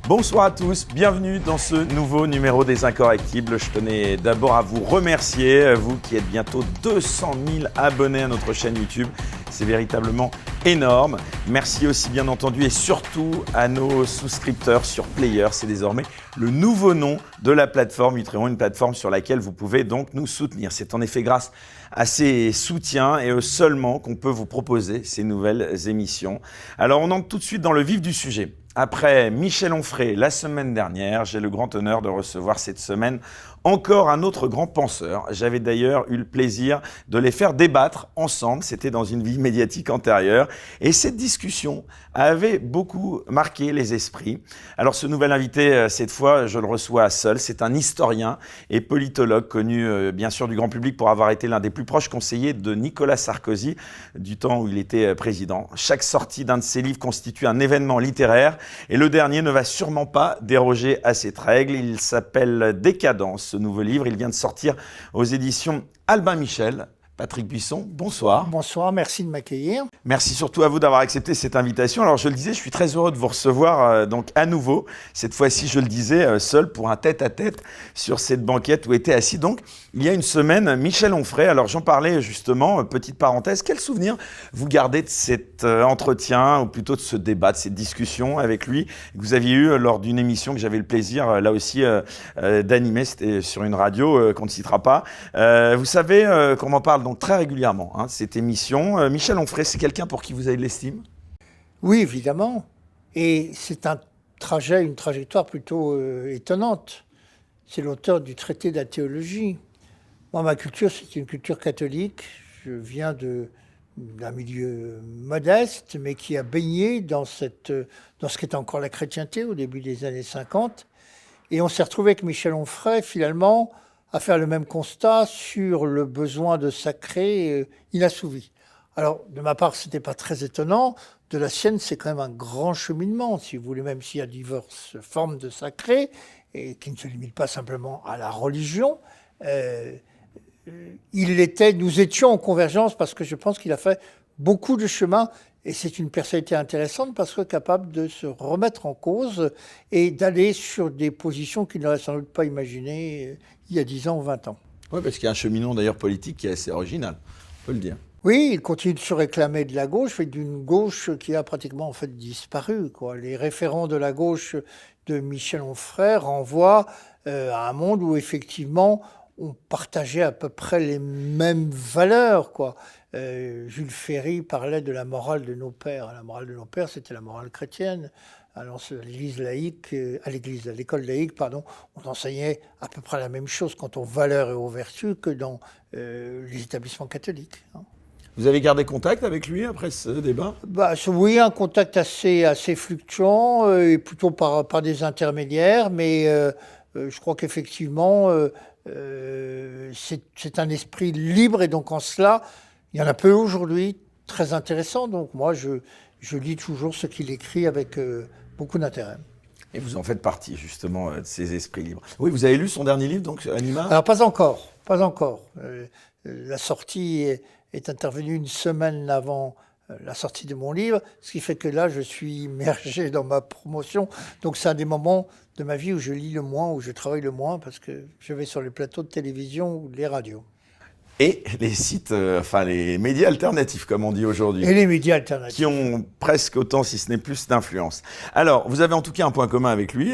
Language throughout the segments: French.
Bonsoir à tous, bienvenue dans ce nouveau numéro des Incorrectibles. Je tenais d'abord à vous remercier, vous qui êtes bientôt 200 000 abonnés à notre chaîne YouTube. C'est véritablement énorme. Merci aussi bien entendu et surtout à nos souscripteurs sur Player. C'est désormais le nouveau nom de la plateforme Utréon, une plateforme sur laquelle vous pouvez donc nous soutenir. C'est en effet grâce à ces soutiens et seulement qu'on peut vous proposer ces nouvelles émissions. Alors on entre tout de suite dans le vif du sujet. Après Michel Onfray la semaine dernière, j'ai le grand honneur de recevoir cette semaine encore un autre grand penseur. J'avais d'ailleurs eu le plaisir de les faire débattre ensemble, c'était dans une vie médiatique antérieure. Et cette discussion avait beaucoup marqué les esprits. Alors ce nouvel invité, cette fois, je le reçois seul. C'est un historien et politologue connu bien sûr du grand public pour avoir été l'un des plus proches conseillers de Nicolas Sarkozy du temps où il était président. Chaque sortie d'un de ses livres constitue un événement littéraire et le dernier ne va sûrement pas déroger à cette règle. Il s'appelle Décadence. Ce nouveau livre, il vient de sortir aux éditions Albin Michel. Patrick Buisson, bonsoir. Bonsoir, merci de m'accueillir. Merci surtout à vous d'avoir accepté cette invitation. Alors je le disais, je suis très heureux de vous recevoir donc à nouveau. Cette fois-ci, je le disais, seul pour un tête-à-tête sur cette banquette où était assis donc il y a une semaine Michel Onfray. Alors j'en parlais justement, petite parenthèse, quel souvenir vous gardez de cet entretien ou plutôt de ce débat, de cette discussion avec lui que vous aviez eu lors d'une émission que j'avais le plaisir là aussi d'animer, c'était sur une radio qu'on ne citera pas. Vous savez qu'on m'en parle donc très régulièrement, cette émission. Michel Onfray, c'est quelqu'un pour qui vous avez de l'estime ? Oui, évidemment. Et c'est une trajectoire plutôt étonnante. C'est l'auteur du traité de la théologie. Moi, ma culture, c'est une culture catholique. Je viens d'un milieu modeste, mais qui a baigné dans ce qu'était encore la chrétienté au début des années 50. Et on s'est retrouvé avec Michel Onfray, finalement, à faire le même constat sur le besoin de sacré inassouvi. Alors, de ma part, ce n'était pas très étonnant. De la sienne, c'est quand même un grand cheminement, si vous voulez, même s'il y a diverses formes de sacré, et qui ne se limitent pas simplement à la religion. Nous étions en convergence parce que je pense qu'il a fait beaucoup de chemin. Et c'est une personnalité intéressante parce que capable de se remettre en cause et d'aller sur des positions qu'il n'aurait sans doute pas imaginées il y a 10 ans ou 20 ans. Oui, parce qu'il y a un cheminement d'ailleurs politique qui est assez original, on peut le dire. Oui, il continue de se réclamer de la gauche, mais d'une gauche qui a pratiquement en fait disparu, quoi. Les référents de la gauche de Michel Onfray renvoient à un monde où effectivement on partageait à peu près les mêmes valeurs, quoi. Jules Ferry parlait de la morale de nos pères. La morale de nos pères, c'était la morale chrétienne. Alors, à l'école laïque, on enseignait à peu près la même chose quant aux valeurs et aux vertus que dans les établissements catholiques. Vous avez gardé contact avec lui après ce débat ? Oui, un contact assez fluctuant et plutôt par des intermédiaires, mais je crois qu'effectivement, c'est un esprit libre et donc en cela, il y en a peu aujourd'hui, très intéressant. Donc moi, je lis toujours ce qu'il écrit avec beaucoup d'intérêt. Et vous en faites partie, justement, de ces esprits libres. Oui, vous avez lu son dernier livre, donc, Anima ? Alors, pas encore. La sortie est intervenue une semaine avant la sortie de mon livre, ce qui fait que là, je suis immergé dans ma promotion. Donc, c'est un des moments de ma vie où je lis le moins, où je travaille le moins, parce que je vais sur les plateaux de télévision ou les radios. Et les sites, les médias alternatifs, comme on dit aujourd'hui. Et les médias alternatifs. Qui ont presque autant, si ce n'est plus, d'influence. Alors, vous avez en tout cas un point commun avec lui,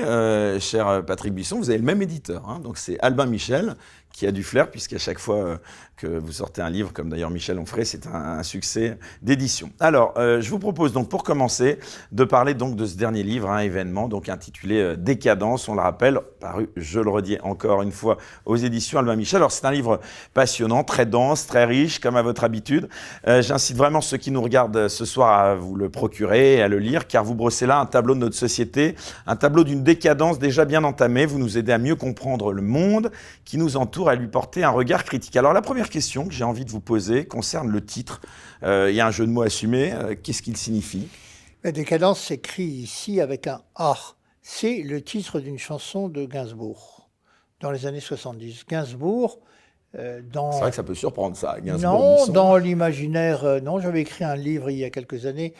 cher Patrick Buisson, vous avez le même éditeur. Donc c'est Albin Michel, qui a du flair, puisqu'à chaque fois que vous sortez un livre, comme d'ailleurs Michel Onfray, c'est un succès d'édition. Alors, je vous propose donc, pour commencer, de parler donc de ce dernier livre, un événement, donc intitulé Décadence, on le rappelle, paru, je le redis encore une fois, aux éditions Albin Michel. Alors, c'est un livre passionnant, très dense, très riche, comme à votre habitude. J'incite vraiment ceux qui nous regardent ce soir à vous le procurer et à le lire, car vous brossez là un tableau de notre société, un tableau d'une décadence déjà bien entamée. Vous nous aidez à mieux comprendre le monde qui nous entoure, à lui porter un regard critique. Alors la première question que j'ai envie de vous poser concerne le titre. Il y a un jeu de mots assumé. Qu'est-ce qu'il signifie ? La décadence s'écrit ici avec un A. C'est le titre d'une chanson de Gainsbourg, dans les années 70. Gainsbourg, C'est vrai que ça peut surprendre ça, Gainsbourg. Non, dans l'imaginaire, non. J'avais écrit un livre il y a quelques années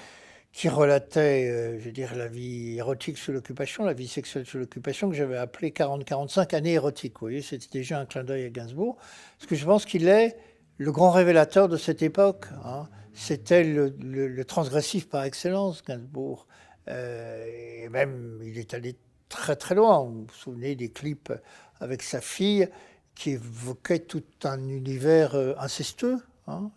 qui relatait, je veux dire, la vie érotique sous l'occupation, la vie sexuelle sous l'occupation, que j'avais appelé 40-45 années érotiques. Vous voyez, c'était déjà un clin d'œil à Gainsbourg, parce que je pense qu'il est le grand révélateur de cette époque. Hein. C'était le transgressif par excellence, Gainsbourg. Et même, il est allé très très loin. Vous vous souvenez des clips avec sa fille qui évoquait tout un univers incestueux, hein,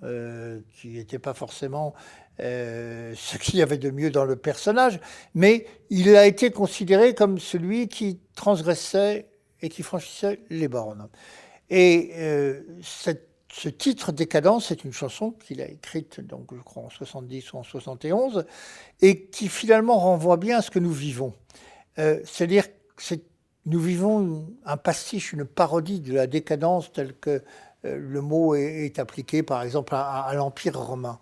qui n'était pas forcément ce qu'il y avait de mieux dans le personnage, mais il a été considéré comme celui qui transgressait et qui franchissait les bornes. Et ce titre Décadence, c'est une chanson qu'il a écrite, donc, je crois, en 70 ou en 71, et qui finalement renvoie bien à ce que nous vivons. C'est-à-dire que nous vivons un pastiche, une parodie de la décadence telle que le mot est appliqué, par exemple, à l'Empire romain.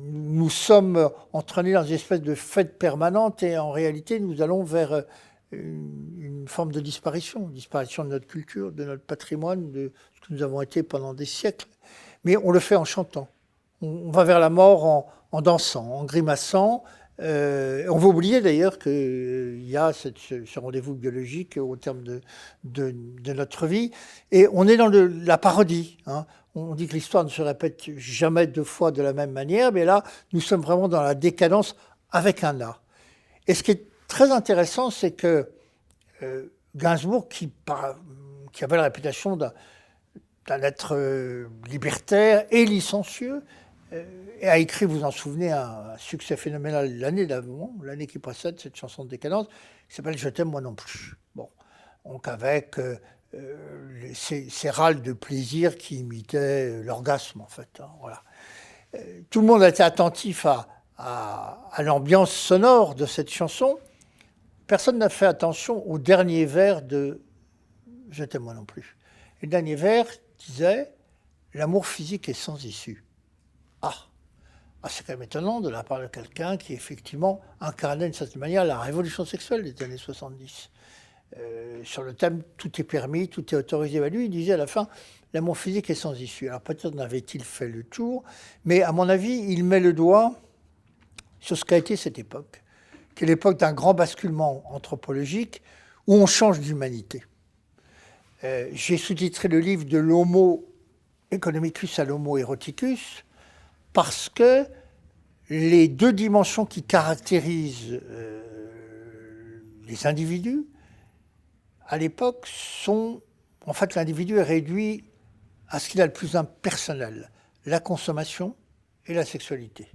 Nous sommes entraînés dans une espèce de fête permanente et en réalité, nous allons vers une forme de disparition de notre culture, de notre patrimoine, de ce que nous avons été pendant des siècles. Mais on le fait en chantant. On va vers la mort en dansant, en grimaçant. On va oublier d'ailleurs qu'il y a ce rendez-vous biologique au terme de notre vie. Et on est dans la parodie. Hein. On dit que l'histoire ne se répète jamais deux fois de la même manière, mais là, nous sommes vraiment dans la décadence avec un A. Et ce qui est très intéressant, c'est que Gainsbourg, qui avait la réputation d'un être libertaire et licencieux, et a écrit, vous en souvenez, un succès phénoménal l'année d'avant, l'année qui précède cette chanson de décadence, qui s'appelle « Je t'aime moi non plus ». Bon, donc avec ces râles de plaisir qui imitaient l'orgasme, en fait. Hein, voilà. Tout le monde a été attentif à l'ambiance sonore de cette chanson. Personne n'a fait attention au dernier vers de « Je t'aime moi non plus ». Et le dernier vers disait « L'amour physique est sans issue ». C'est quand même étonnant de la part de quelqu'un qui, effectivement, incarnait d'une certaine manière la révolution sexuelle des années 70. Sur le thème « Tout est permis, tout est autorisé ». Lui, il disait à la fin « L'amour physique est sans issue ». Alors peut-être n'avait-il fait le tour, mais à mon avis, il met le doigt sur ce qu'a été cette époque, qui est l'époque d'un grand basculement anthropologique où on change d'humanité. J'ai sous-titré le livre de l'Homo economicus à l'Homo eroticus, parce que les deux dimensions qui caractérisent les individus, à l'époque, sont... En fait, l'individu est réduit à ce qu'il a le plus impersonnel, la consommation et la sexualité.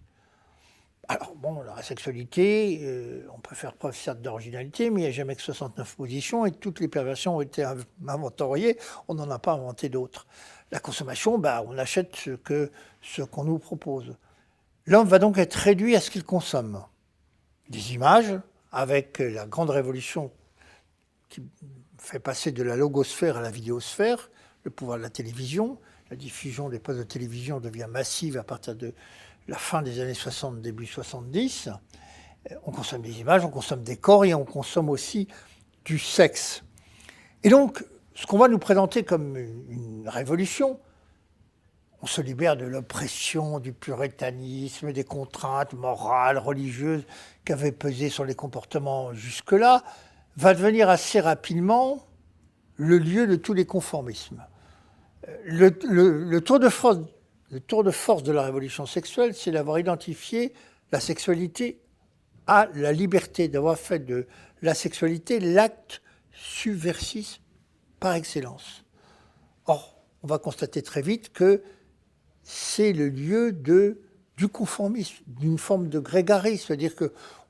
Alors, bon, la sexualité, on peut faire preuve, certes, d'originalité, mais il n'y a jamais que 69 positions et toutes les perversions ont été inventoriées, on n'en a pas inventé d'autres. La consommation, on achète ce qu'on nous propose. L'homme va donc être réduit à ce qu'il consomme. Des images, avec la grande révolution qui fait passer de la logosphère à la vidéosphère, le pouvoir de la télévision, la diffusion des postes de télévision devient massive à partir de la fin des années 60, début 70. On consomme des images, on consomme des corps et on consomme aussi du sexe. Et donc, ce qu'on va nous présenter comme une révolution, on se libère de l'oppression, du puritanisme, des contraintes morales, religieuses qui avaient pesé sur les comportements jusque-là, va devenir assez rapidement le lieu de tous les conformismes. Le tour de force de la révolution sexuelle, c'est d'avoir identifié la sexualité à la liberté, d'avoir fait de la sexualité l'acte subversif par excellence. Or, on va constater très vite que c'est le lieu du conformisme, d'une forme de grégarisme, c'est-à-dire qu'on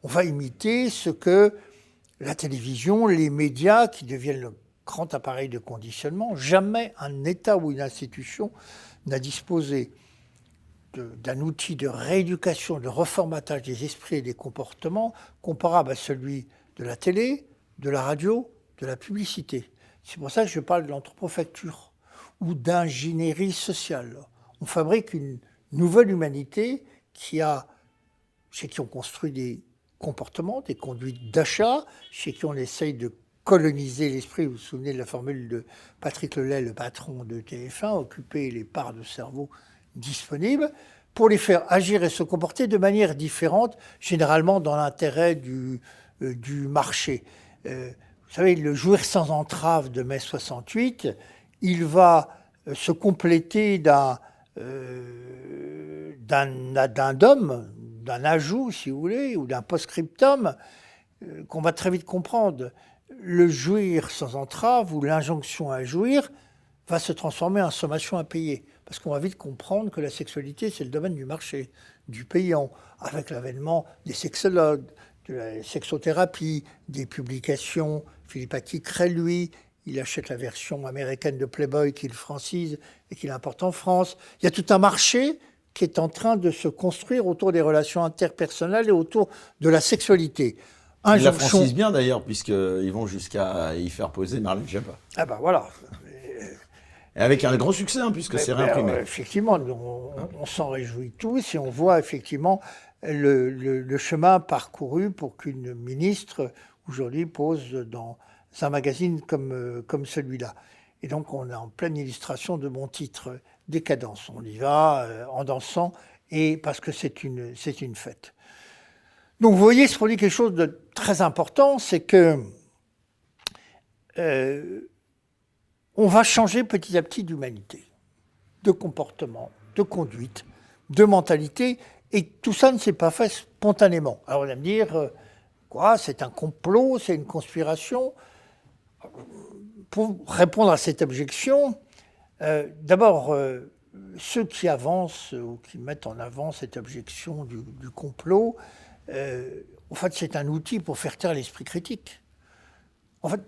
va imiter ce que la télévision, les médias, qui deviennent le grand appareil de conditionnement, jamais un État ou une institution n'a disposé d'un outil de rééducation, de reformatage des esprits et des comportements comparable à celui de la télé, de la radio, de la publicité. C'est pour ça que je parle de l'anthropofacture ou d'ingénierie sociale. On fabrique une nouvelle humanité chez qui on construit des comportements, des conduites d'achat, chez qui on essaye de coloniser l'esprit. Vous vous souvenez de la formule de Patrick Lelay, le patron de TF1, occuper les parts de cerveau disponibles, pour les faire agir et se comporter de manière différente, généralement dans l'intérêt du marché. Vous savez, le jouir sans entrave de mai 68, il va se compléter d'un addendum, d'un ajout, si vous voulez, ou d'un post-scriptum, qu'on va très vite comprendre. Le jouir sans entrave ou l'injonction à jouir va se transformer en sommation à payer. Parce qu'on va vite comprendre que la sexualité, c'est le domaine du marché, du payant, avec l'avènement des sexologues, de la sexothérapie, des publications. Philippe Aki crée, lui, il achète la version américaine de Playboy qu'il francise et qu'il importe en France. Il y a tout un marché qui est en train de se construire autour des relations interpersonnelles et autour de la sexualité. Ils la francisent bien d'ailleurs, puisqu'ils vont jusqu'à y faire poser Marlène Schiappa. Ah ben voilà. Et avec un gros succès, puisque c'est réimprimé. Effectivement, on s'en réjouit tous et on voit effectivement le chemin parcouru pour qu'une ministre, aujourd'hui, pose dans un magazine comme celui-là. Et donc, on est en pleine illustration de mon titre, Décadence. On y va en dansant, et parce que c'est une fête. Donc, vous voyez, se produit quelque chose de très important, c'est que on va changer petit à petit d'humanité, de comportement, de conduite, de mentalité, et tout ça ne s'est pas fait spontanément. Alors on va me dire, quoi, c'est un complot, c'est une conspiration. Pour répondre à cette objection, d'abord, ceux qui avancent ou qui mettent en avant cette objection du complot, en fait, c'est un outil pour faire taire l'esprit critique. En fait,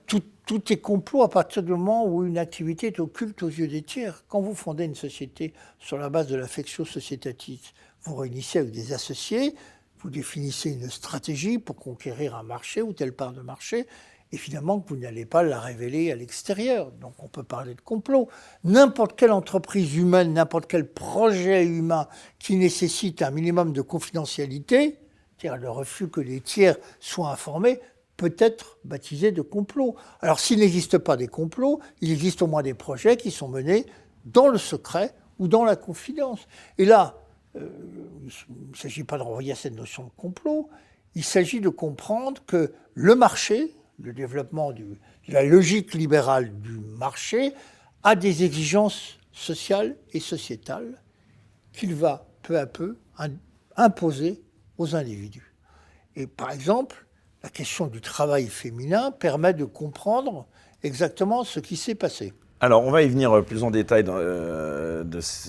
tout est complot à partir du moment où une activité est occulte aux yeux des tiers. Quand vous fondez une société sur la base de l'affectio societatis, vous réunissez avec des associés, vous définissez une stratégie pour conquérir un marché ou telle part de marché, et finalement que vous n'allez pas la révéler à l'extérieur. Donc on peut parler de complot. N'importe quelle entreprise humaine, n'importe quel projet humain qui nécessite un minimum de confidentialité, c'est-à-dire le refus que les tiers soient informés, peut être baptisé de complot. Alors s'il n'existe pas des complots, il existe au moins des projets qui sont menés dans le secret ou dans la confidence. Et là, il ne s'agit pas de renvoyer à cette notion de complot, il s'agit de comprendre que le marché, le développement de la logique libérale du marché, a des exigences sociales et sociétales qu'il va peu à peu imposer aux individus. Et par exemple, la question du travail féminin permet de comprendre exactement ce qui s'est passé. Alors, on va y venir plus en détail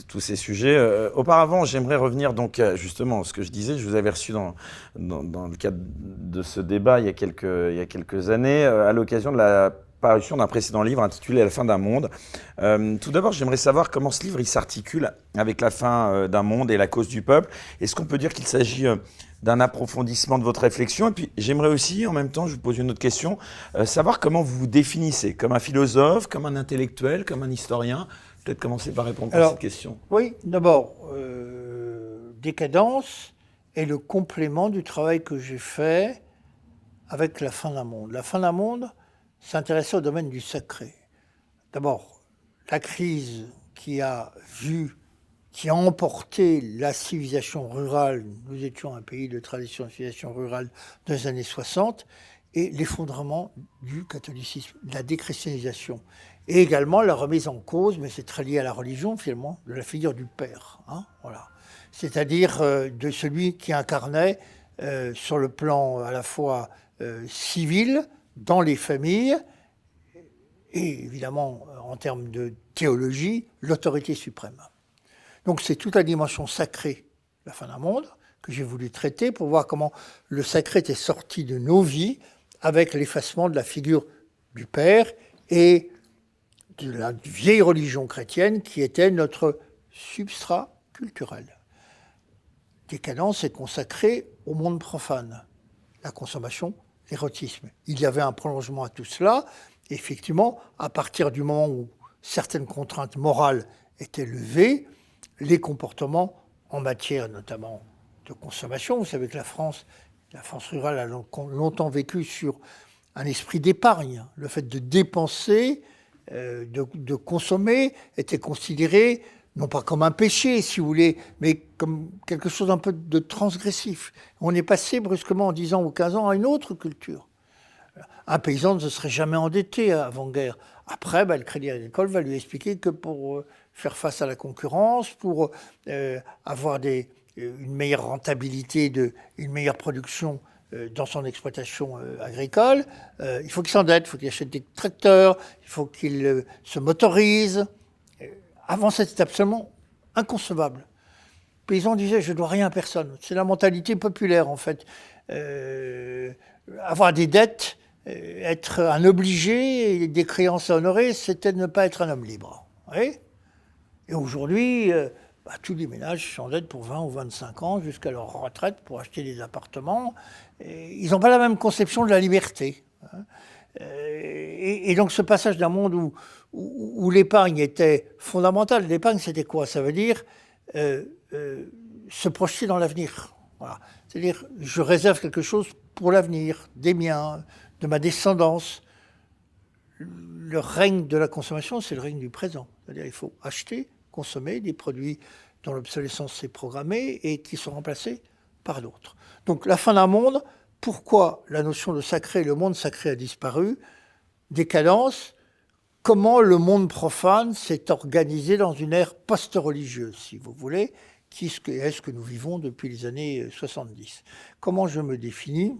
tous ces sujets. Auparavant, j'aimerais revenir donc justement à ce que je disais. Je vous avais reçu dans le cadre de ce débat il y a quelques années, à l'occasion de la parution d'un précédent livre intitulé « La fin d'un monde ». Tout d'abord, j'aimerais savoir comment ce livre il s'articule avec la fin d'un monde et la cause du peuple. Est-ce qu'on peut dire qu'il s'agit d'un approfondissement de votre réflexion? Et puis, j'aimerais aussi, en même temps, je vous pose une autre question, savoir comment vous vous définissez, comme un philosophe, comme un intellectuel, comme un historien. Peut-être commencer par répondre à cette question. Oui, d'abord, Décadence est le complément du travail que j'ai fait avec La fin d'un monde. La fin d'un monde s'intéressait au domaine du sacré. D'abord, la crise qui a emporté la civilisation rurale, nous étions un pays de tradition de civilisation rurale dans les années 60, et l'effondrement du catholicisme, la déchristianisation, et également la remise en cause, mais c'est très lié à la religion finalement, de la figure du père, voilà. C'est-à-dire de celui qui incarnait sur le plan à la fois civil, dans les familles, et évidemment en termes de théologie, l'autorité suprême. Donc c'est toute la dimension sacrée, la fin d'un monde, que j'ai voulu traiter pour voir comment le sacré était sorti de nos vies avec l'effacement de la figure du Père et de la vieille religion chrétienne qui était notre substrat culturel. Décadence est consacrée au monde profane, la consommation, l'érotisme. Il y avait un prolongement à tout cela. Effectivement, à partir du moment où certaines contraintes morales étaient levées, les comportements en matière notamment de consommation. Vous savez que la France rurale a longtemps vécu sur un esprit d'épargne. Le fait de dépenser, de consommer, était considéré non pas comme un péché, si vous voulez, mais comme quelque chose d'un peu de transgressif. On est passé brusquement en 10 ans ou 15 ans à une autre culture. Un paysan ne se serait jamais endetté avant-guerre. Après, le Crédit Agricole va lui expliquer que pour faire face à la concurrence, pour avoir une meilleure rentabilité, une meilleure production dans son exploitation agricole, il faut qu'il s'endette, il faut qu'il achète des tracteurs, il faut qu'il se motorise. Avant, c'était absolument inconcevable. Le paysan disait « je ne dois rien à personne ». C'est la mentalité populaire, en fait. Avoir des dettes, être un obligé, des créances à honorer, c'était ne pas être un homme libre. Oui. Et aujourd'hui, tous les ménages s'endettent pour 20 ou 25 ans jusqu'à leur retraite pour acheter des appartements. Et ils n'ont pas la même conception de la liberté. Et donc ce passage d'un monde où l'épargne était fondamentale, l'épargne c'était quoi? Ça veut dire se projeter dans l'avenir. Voilà. C'est-à-dire je réserve quelque chose pour l'avenir, des miens, de ma descendance. Le règne de la consommation, c'est le règne du présent. C'est-à-dire il faut acheter, consommer des produits dont l'obsolescence est programmée et qui sont remplacés par d'autres. Donc la fin d'un monde, pourquoi la notion de sacré, le monde sacré a disparu? Décadence, comment le monde profane s'est organisé dans une ère post-religieuse, si vous voulez, est-ce que nous vivons depuis les années 70. Comment je me définis?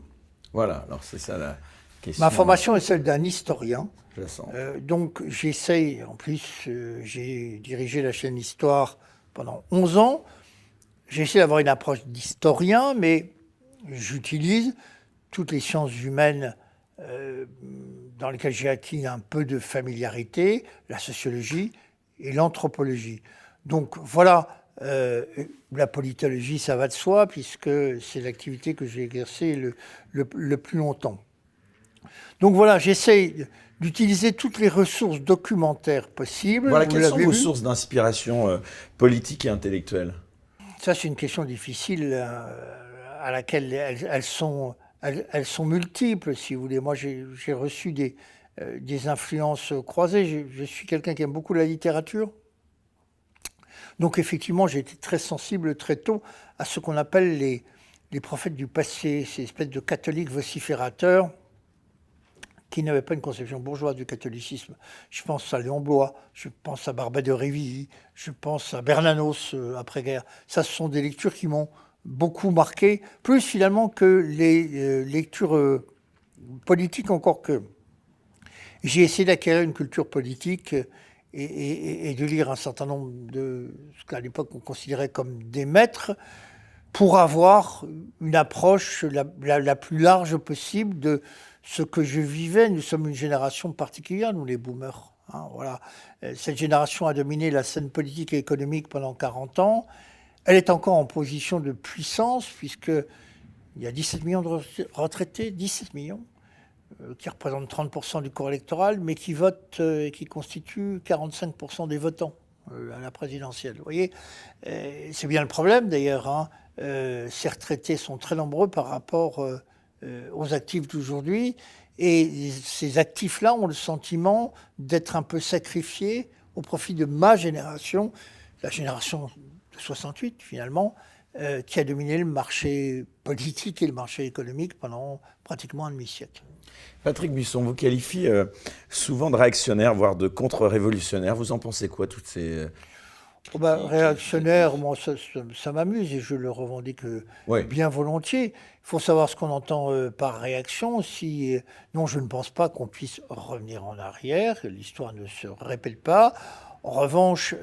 Voilà, alors c'est ça la question. Ma formation est celle d'un historien. Je sens. Donc j'essaye, en plus j'ai dirigé la chaîne Histoire pendant 11 ans. J'essaie d'avoir une approche d'historien, mais j'utilise toutes les sciences humaines dans lesquelles j'ai acquis un peu de familiarité, la sociologie et l'anthropologie. Donc voilà, la politologie, ça va de soi, puisque c'est l'activité que j'ai exercée le plus longtemps. Donc voilà, j'essaie d'utiliser toutes les ressources documentaires possibles. Voilà, quelles sont vos sources d'inspiration politique et intellectuelle? Ça, c'est une question difficile à laquelle elles sont multiples, si vous voulez. Moi, j'ai reçu des influences croisées. Je suis quelqu'un qui aime beaucoup la littérature. Donc, effectivement, j'ai été très sensible très tôt à ce qu'on appelle les prophètes du passé, ces espèces de catholiques vociférateurs qui n'avaient pas une conception bourgeoise du catholicisme. Je pense à Léon Bloy, je pense à Barbet de Révilly, je pense à Bernanos après-guerre. Ça, ce sont des lectures qui m'ont beaucoup marqué, plus finalement que les lectures politiques, encore que j'ai essayé d'acquérir une culture politique et de lire un certain nombre de ce qu'à l'époque on considérait comme des maîtres, pour avoir une approche la plus large possible de ce que je vivais. Nous sommes une génération particulière, nous les boomers. Voilà. Cette génération a dominé la scène politique et économique pendant 40 ans. Elle est encore en position de puissance, puisqu'il y a 17 millions de retraités, 17 millions, qui représentent 30% du corps électoral, mais qui votent et qui constituent 45% des votants à la présidentielle. Vous voyez, c'est bien le problème d'ailleurs. Ces retraités sont très nombreux par rapport aux actifs d'aujourd'hui, et ces actifs-là ont le sentiment d'être un peu sacrifiés au profit de ma génération, la génération de 68 finalement, qui a dominé le marché politique et le marché économique pendant pratiquement un demi-siècle. Patrick Buisson vous qualifie souvent de réactionnaire, voire de contre-révolutionnaire. Vous en pensez quoi, toutes ces... réactionnaire, moi, ça m'amuse et je le revendique bien volontiers. Il faut savoir ce qu'on entend par réaction. Non, je ne pense pas qu'on puisse revenir en arrière, que l'histoire ne se répète pas. En revanche,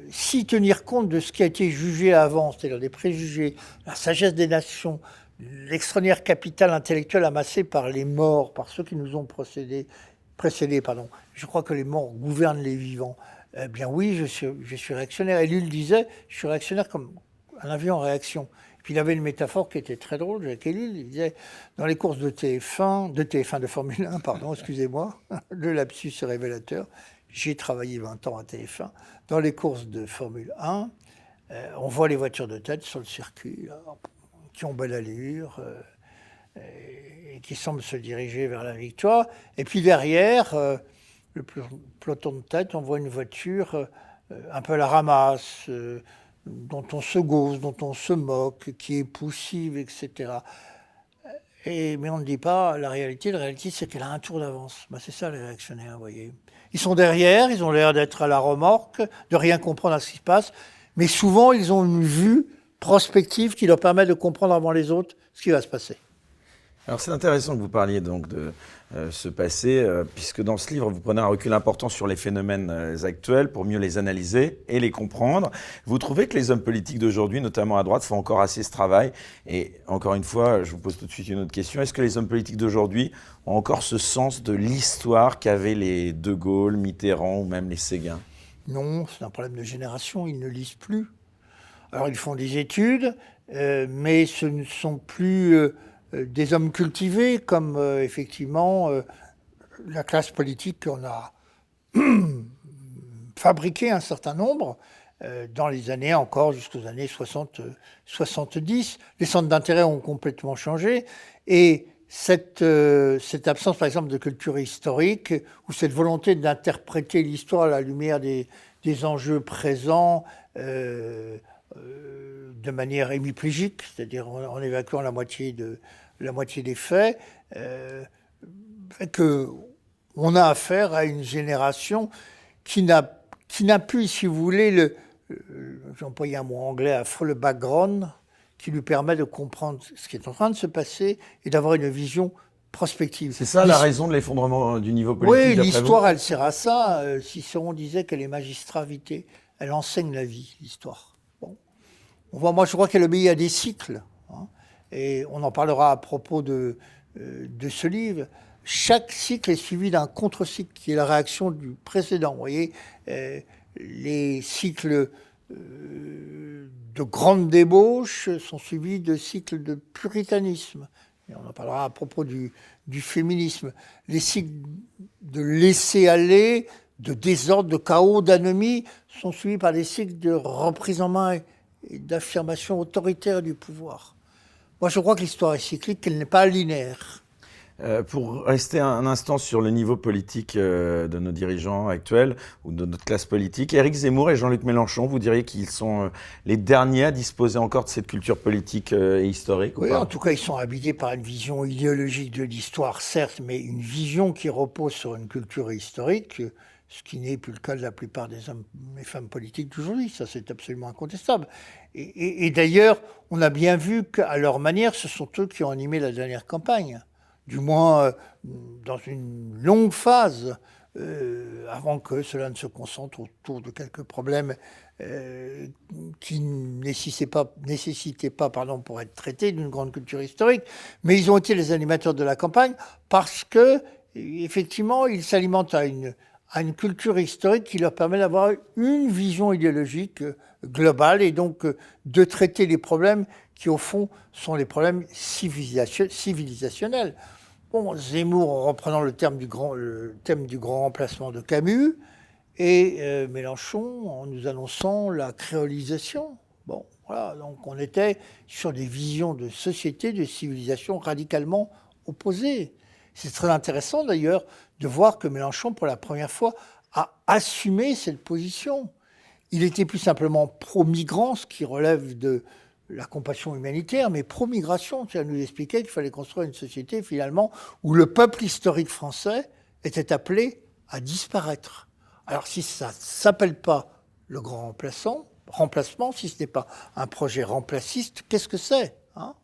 si tenir compte de ce qui a été jugé avant, c'est-à-dire des préjugés, la sagesse des nations, l'extraordinaire capital intellectuel amassé par les morts, par ceux qui nous ont précédés, je crois que les morts gouvernent les vivants. Eh bien oui, je suis réactionnaire. Et lui le disait, je suis réactionnaire comme un avion en réaction. Et puis il avait une métaphore qui était très drôle, Jacques Ellul. Il disait, dans les courses de de Formule 1, pardon, excusez-moi, le lapsus est révélateur. J'ai travaillé 20 ans à TF1. Dans les courses de Formule 1, on voit les voitures de tête sur le circuit, là, qui ont belle allure, et qui semblent se diriger vers la victoire. Et puis derrière... le peloton de tête, on voit une voiture un peu à la ramasse, dont on se gausse, dont on se moque, qui est poussive, etc. Mais on ne dit pas la réalité. La réalité, c'est qu'elle a un tour d'avance. Ben, c'est ça, les réactionnaires, vous voyez. Ils sont derrière, ils ont l'air d'être à la remorque, de rien comprendre à ce qui se passe, mais souvent, ils ont une vue prospective qui leur permet de comprendre avant les autres ce qui va se passer. Alors c'est intéressant que vous parliez donc de ce passé, puisque dans ce livre, vous prenez un recul important sur les phénomènes actuels pour mieux les analyser et les comprendre. Vous trouvez que les hommes politiques d'aujourd'hui, notamment à droite, font encore assez ce travail? Et encore une fois, je vous pose tout de suite une autre question. Est-ce que les hommes politiques d'aujourd'hui ont encore ce sens de l'histoire qu'avaient les De Gaulle, Mitterrand ou même les Séguin? Non, c'est un problème de génération, ils ne lisent plus. Alors ils font des études, mais ce ne sont plus des hommes cultivés comme effectivement la classe politique qu'on a fabriqué un certain nombre dans les années encore jusqu'aux années 70. Les centres d'intérêt ont complètement changé et cette absence par exemple de culture historique ou cette volonté d'interpréter l'histoire à la lumière des enjeux présents de manière hémiplégique, c'est-à-dire en évacuant la moitié des faits, qu'on a affaire à une génération qui n'a plus, si vous voulez, j'ai employé un mot anglais affreux, le background, qui lui permet de comprendre ce qui est en train de se passer et d'avoir une vision prospective. C'est ça la raison de l'effondrement du niveau politique? Oui, l'histoire, elle sert à ça. Cicéron disait qu'elle est magistrat vitae. Elle enseigne la vie, l'histoire. Bon. Moi, je crois qu'elle obéit à des cycles. Hein, et on en parlera à propos de ce livre. Chaque cycle est suivi d'un contre-cycle qui est la réaction du précédent. Vous voyez, les cycles de grande débauche sont suivis de cycles de puritanisme. Et on en parlera à propos du féminisme. Les cycles de laisser-aller, de désordre, de chaos, d'anomie sont suivis par des cycles de reprise en main et d'affirmation autoritaire du pouvoir. Moi, je crois que l'histoire est cyclique, qu'elle n'est pas linéaire. Pour rester un instant sur le niveau politique de nos dirigeants actuels ou de notre classe politique, Éric Zemmour et Jean-Luc Mélenchon, vous diriez qu'ils sont les derniers à disposer encore de cette culture politique et historique? Oui, en tout cas, ils sont habités par une vision idéologique de l'histoire, certes, mais une vision qui repose sur une culture historique, ce qui n'est plus le cas de la plupart des hommes et femmes politiques d'aujourd'hui. Ça, c'est absolument incontestable. Et d'ailleurs, on a bien vu qu'à leur manière, ce sont eux qui ont animé la dernière campagne. Du moins dans une longue phase, avant que cela ne se concentre autour de quelques problèmes qui nécessitaient pas pour être traités d'une grande culture historique. Mais ils ont été les animateurs de la campagne parce que, effectivement, ils s'alimentent à une culture historique qui leur permet d'avoir une vision idéologique globale et donc de traiter les problèmes qui, au fond, sont les problèmes civilisationnels. Bon, Zemmour, en reprenant le thème du grand remplacement de Camus, et Mélenchon en nous annonçant la créolisation. Bon, voilà, donc on était sur des visions de société, de civilisation radicalement opposées. C'est très intéressant d'ailleurs de voir que Mélenchon, pour la première fois, a assumé cette position. Il était plus simplement pro-migrant, ce qui relève de la compassion humanitaire, mais pro-migration. Ça nous expliquait qu'il fallait construire une société, finalement, où le peuple historique français était appelé à disparaître. Alors, si ça ne s'appelle pas le grand remplacement, si ce n'est pas un projet remplaciste, qu'est-ce que c'est ?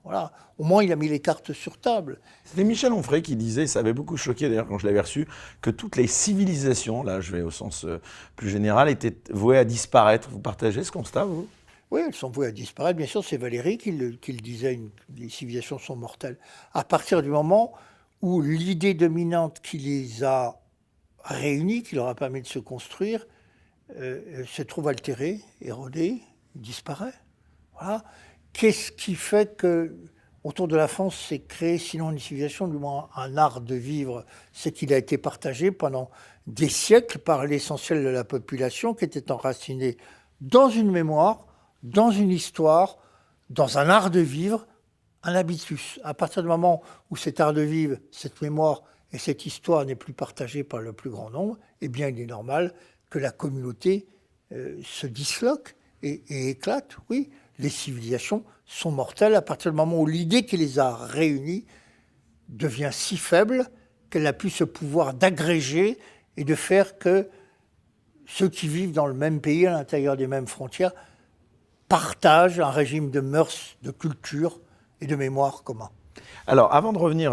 Voilà. Au moins, il a mis les cartes sur table. C'était Michel Onfray qui disait, ça avait beaucoup choqué d'ailleurs quand je l'avais reçu, que toutes les civilisations, là je vais au sens plus général, étaient vouées à disparaître. Vous partagez ce constat, vous ? Oui, elles sont vouées à disparaître. Bien sûr, c'est Valéry qui le disait, les civilisations sont mortelles. À partir du moment où l'idée dominante qui les a réunis, qui leur a permis de se construire, se trouve altérée, érodée, disparaît. Voilà. Qu'est-ce qui fait que, autour de la France, s'est créé, sinon une civilisation, du moins un art de vivre, c'est qu'il a été partagé pendant des siècles par l'essentiel de la population, qui était enracinée dans une mémoire, dans une histoire, dans un art de vivre, un habitus. À partir du moment où cet art de vivre, cette mémoire et cette histoire n'est plus partagée par le plus grand nombre, eh bien, il est normal que la communauté se disloquent et éclatent, oui. Les civilisations sont mortelles à partir du moment où l'idée qui les a réunies devient si faible qu'elle a pu ce pouvoir d'agréger et de faire que ceux qui vivent dans le même pays, à l'intérieur des mêmes frontières, partagent un régime de mœurs, de culture et de mémoire commun. Alors, avant de revenir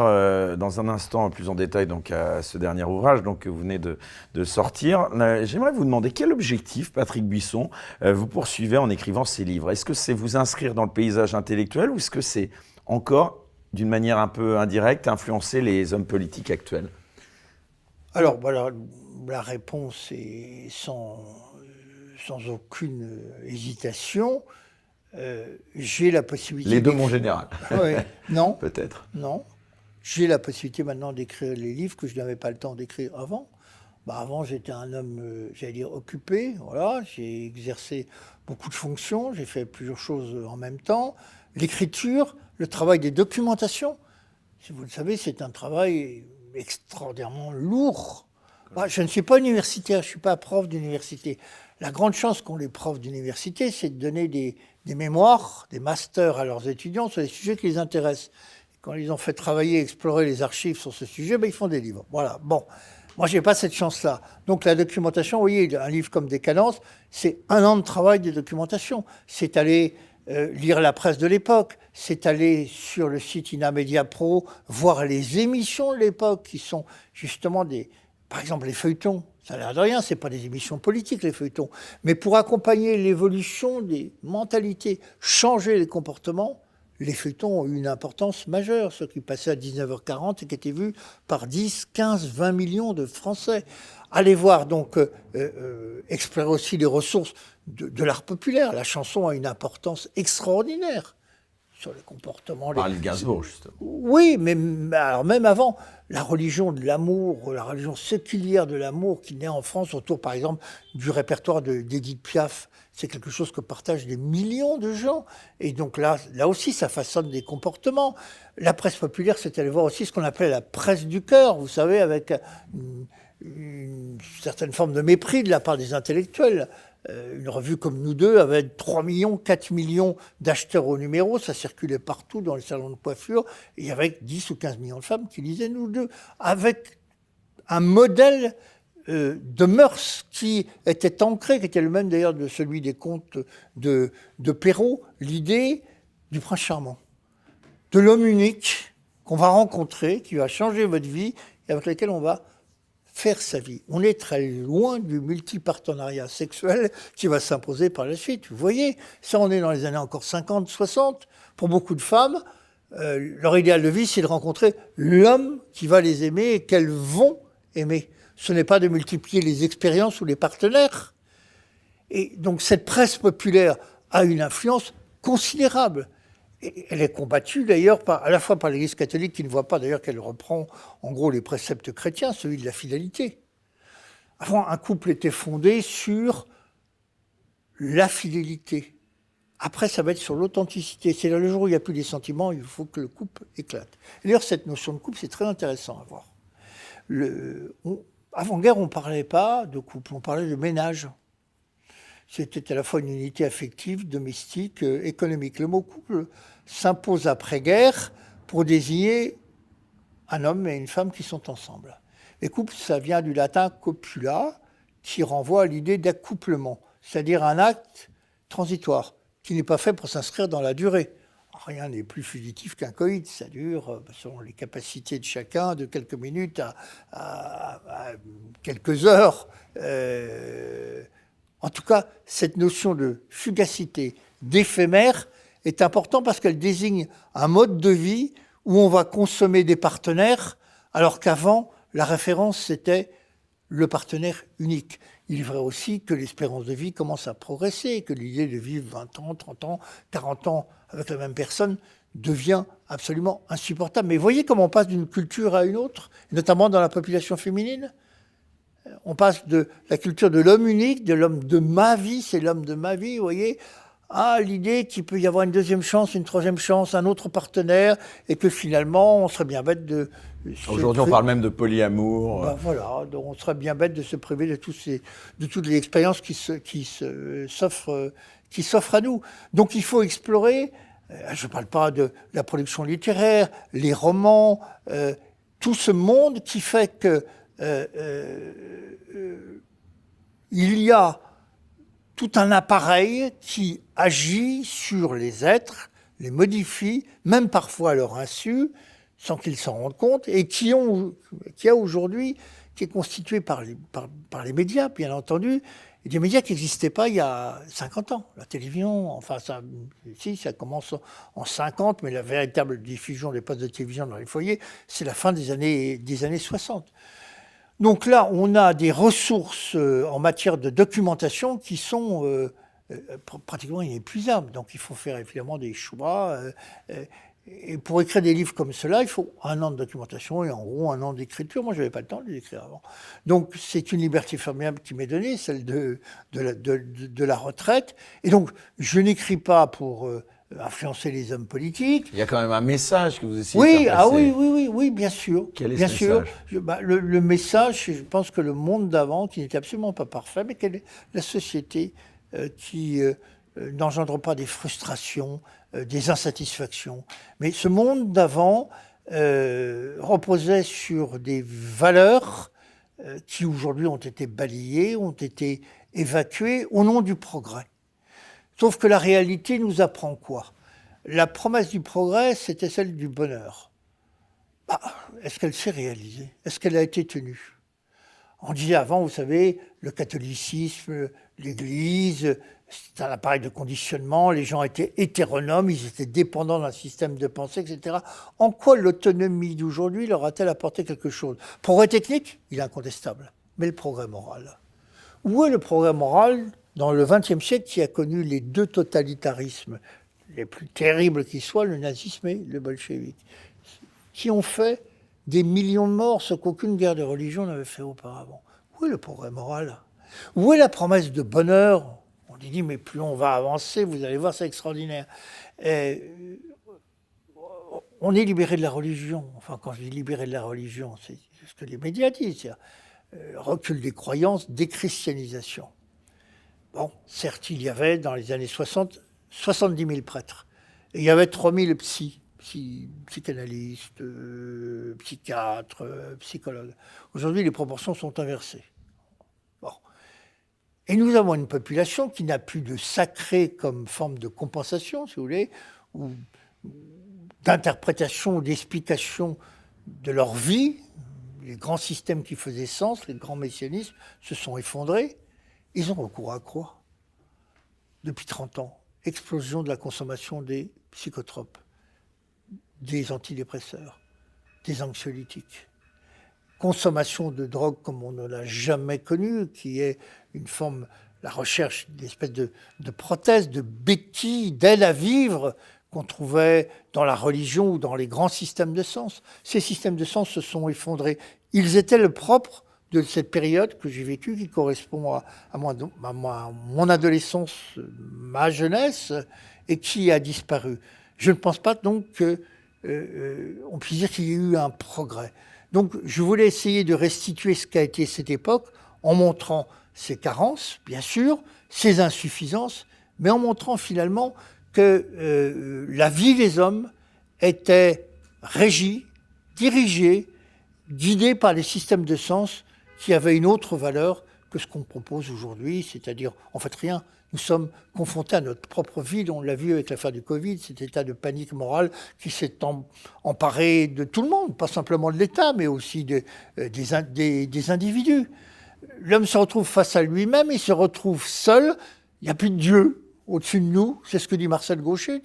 dans un instant plus en détail donc, à ce dernier ouvrage donc, que vous venez de sortir, j'aimerais vous demander quel objectif, Patrick Buisson, vous poursuivez en écrivant ces livres. Est-ce que c'est vous inscrire dans le paysage intellectuel ou est-ce que c'est encore, d'une manière un peu indirecte, influencer les hommes politiques actuels? Alors, voilà, la réponse est sans aucune hésitation. J'ai la possibilité... Les deux, mon général. Oui, non. Peut-être. Non. J'ai la possibilité maintenant d'écrire les livres que je n'avais pas le temps d'écrire avant. Avant, j'étais un homme, j'allais dire, occupé. Voilà, j'ai exercé beaucoup de fonctions, j'ai fait plusieurs choses en même temps. L'écriture, le travail des documentations, si vous le savez, c'est un travail extraordinairement lourd. Je ne suis pas universitaire, je ne suis pas prof d'université. La grande chance qu'ont les profs d'université, c'est de donner des mémoires, des masters à leurs étudiants sur les sujets qui les intéressent. Quand ils ont fait travailler, explorer les archives sur ce sujet, ils font des livres. Voilà, bon. Moi, je n'ai pas cette chance-là. Donc, la documentation, vous voyez, un livre comme Décadence, c'est 1 an de travail de documentation. C'est aller lire la presse de l'époque, c'est aller sur le site Inamedia Pro, voir les émissions de l'époque qui sont justement par exemple, les feuilletons. Ça a l'air de rien, ce n'est pas des émissions politiques, les feuilletons. Mais pour accompagner l'évolution des mentalités, changer les comportements, les feuilletons ont eu une importance majeure, ceux qui passaient à 19h40 et qui étaient vus par 10, 15, 20 millions de Français. Allez voir donc, explorer aussi les ressources de l'art populaire. La chanson a une importance extraordinaire sur les comportements. Par Gainsbourg, justement. Oui, mais alors même avant, la religion de l'amour, la religion séculière de l'amour qui naît en France autour, par exemple, du répertoire d'Édith Piaf, c'est quelque chose que partagent des millions de gens. Et donc là aussi, ça façonne des comportements. La presse populaire, c'est aller voir aussi ce qu'on appelle la presse du cœur, vous savez, avec une certaine forme de mépris de la part des intellectuels. Une revue comme Nous Deux avait 3 millions, 4 millions d'acheteurs au numéro, ça circulait partout dans les salons de coiffure, et il y avait 10 ou 15 millions de femmes qui lisaient Nous Deux, avec un modèle de mœurs qui était ancré, qui était le même d'ailleurs de celui des contes de Perrault, l'idée du prince charmant, de l'homme unique qu'on va rencontrer, qui va changer votre vie, et avec lequel on va faire sa vie. On est très loin du multipartenariat sexuel qui va s'imposer par la suite. Vous voyez, ça on est dans les années encore 50, 60. Pour beaucoup de femmes, leur idéal de vie, c'est de rencontrer l'homme qui va les aimer et qu'elles vont aimer. Ce n'est pas de multiplier les expériences ou les partenaires. Et donc cette presse populaire a une influence considérable. Et elle est combattue d'ailleurs à la fois par l'Église catholique qui ne voit pas d'ailleurs qu'elle reprend en gros les préceptes chrétiens, celui de la fidélité. Avant, un couple était fondé sur la fidélité. Après, ça va être sur l'authenticité. C'est là le jour où il n'y a plus les sentiments, il faut que le couple éclate. D'ailleurs, cette notion de couple, c'est très intéressant à voir. Avant-guerre, on ne parlait pas de couple, on parlait de ménage. C'était à la fois une unité affective, domestique, économique. Le mot couple s'impose après-guerre pour désigner un homme et une femme qui sont ensemble. Et couple, ça vient du latin copula, qui renvoie à l'idée d'accouplement, c'est-à-dire un acte transitoire, qui n'est pas fait pour s'inscrire dans la durée. Rien n'est plus fugitif qu'un coït, ça dure, selon les capacités de chacun, de quelques minutes à quelques heures. En tout cas, cette notion de fugacité, d'éphémère, est importante parce qu'elle désigne un mode de vie où on va consommer des partenaires, alors qu'avant, la référence, c'était le partenaire unique. Il est vrai aussi que l'espérance de vie commence à progresser, que l'idée de vivre 20 ans, 30 ans, 40 ans avec la même personne devient absolument insupportable. Mais voyez comment on passe d'une culture à une autre, notamment dans la population féminine. On passe de la culture de l'homme unique, de l'homme de ma vie, c'est l'homme de ma vie, vous voyez, à l'idée qu'il peut y avoir une deuxième chance, une troisième chance, un autre partenaire, et que finalement, on serait bien bête de Aujourd'hui, on parle même de polyamour. Ben voilà, donc on serait bien bête de se priver de toutes les expériences qui s'offrent à nous. Donc il faut explorer, je ne parle pas de la production littéraire, les romans, tout ce monde qui fait que il y a tout un appareil qui agit sur les êtres, les modifie, même parfois à leur insu, sans qu'ils s'en rendent compte, et qui est constitué par les médias, bien entendu, et des médias qui n'existaient pas il y a 50 ans. La télévision, enfin, ça commence en 50, mais la véritable diffusion des postes de télévision dans les foyers, c'est la fin des années 60. Donc là, on a des ressources en matière de documentation qui sont pratiquement inépuisables. Donc il faut faire évidemment des choix. Et pour écrire des livres comme cela, il faut 1 an de documentation et en gros 1 an d'écriture. Moi, je n'avais pas le temps de les écrire avant. Donc c'est une liberté formidable qui m'est donnée, celle de la retraite. Et donc je n'écris pas pour influencer les hommes politiques. Il y a quand même un message que vous essayez de faire passer. Oui, bien sûr. Quel est bien ce sûr. message? Le message, je pense que le monde d'avant, qui n'était absolument pas parfait, mais quelle est la société qui n'engendre pas des frustrations, des insatisfactions. Mais ce monde d'avant reposait sur des valeurs qui aujourd'hui ont été balayées, ont été évacuées au nom du progrès. Sauf que la réalité nous apprend quoi? La promesse du progrès, c'était celle du bonheur. Est-ce qu'elle s'est réalisée? Est-ce qu'elle a été tenue? On disait avant, vous savez, le catholicisme, l'Église, c'est un appareil de conditionnement, les gens étaient hétéronomes, ils étaient dépendants d'un système de pensée, etc. En quoi l'autonomie d'aujourd'hui leur a-t-elle apporté quelque chose? Progrès technique, il est incontestable, mais le progrès moral. Où est le progrès moral dans le XXe siècle qui a connu les 2 totalitarismes les plus terribles qui soient, le nazisme et le bolchevique, qui ont fait des millions de morts, ce qu'aucune guerre de religion n'avait fait auparavant? Où est le progrès moral? Où est la promesse de bonheur? On dit, mais plus on va avancer, vous allez voir, c'est extraordinaire. On est libéré de la religion. Enfin, quand je dis libéré de la religion, c'est ce que les médias disent. Recul des croyances, déchristianisation. Bon, certes, il y avait, dans les années 60, 70 000 prêtres. Et il y avait 3 000 psychanalystes, psychiatres, psychologues. Aujourd'hui, les proportions sont inversées. Bon. Et nous avons une population qui n'a plus de sacré comme forme de compensation, si vous voulez, ou d'interprétation ou d'explication de leur vie. Les grands systèmes qui faisaient sens, les grands messianismes, se sont effondrés. Ils ont recours à quoi? Depuis 30 ans, explosion de la consommation des psychotropes, des antidépresseurs, des anxiolytiques. Consommation de drogue comme on ne l'a jamais connue, qui est une forme, la recherche d'espèces de prothèses, de béquilles, d'aide à vivre qu'on trouvait dans la religion ou dans les grands systèmes de sens. Ces systèmes de sens se sont effondrés. Ils étaient le propre de cette période que j'ai vécue, qui correspond à mon adolescence, ma jeunesse, et qui a disparu. Je ne pense pas donc qu'on puisse dire qu'il y a eu un progrès. Donc je voulais essayer de restituer ce qu'a été cette époque en montrant ses carences, bien sûr, ses insuffisances, mais en montrant finalement que la vie des hommes était régie, dirigée, guidée par les systèmes de sens qui avaient une autre valeur que ce qu'on propose aujourd'hui, c'est-à-dire, en fait, rien. Nous sommes confrontés à notre propre vide, on l'a vu avec l'affaire du Covid, cet état de panique morale qui s'est emparé de tout le monde, pas simplement de l'État, mais aussi des individus. L'homme se retrouve face à lui-même, il se retrouve seul, il n'y a plus de Dieu au-dessus de nous, c'est ce que dit Marcel Gauchet,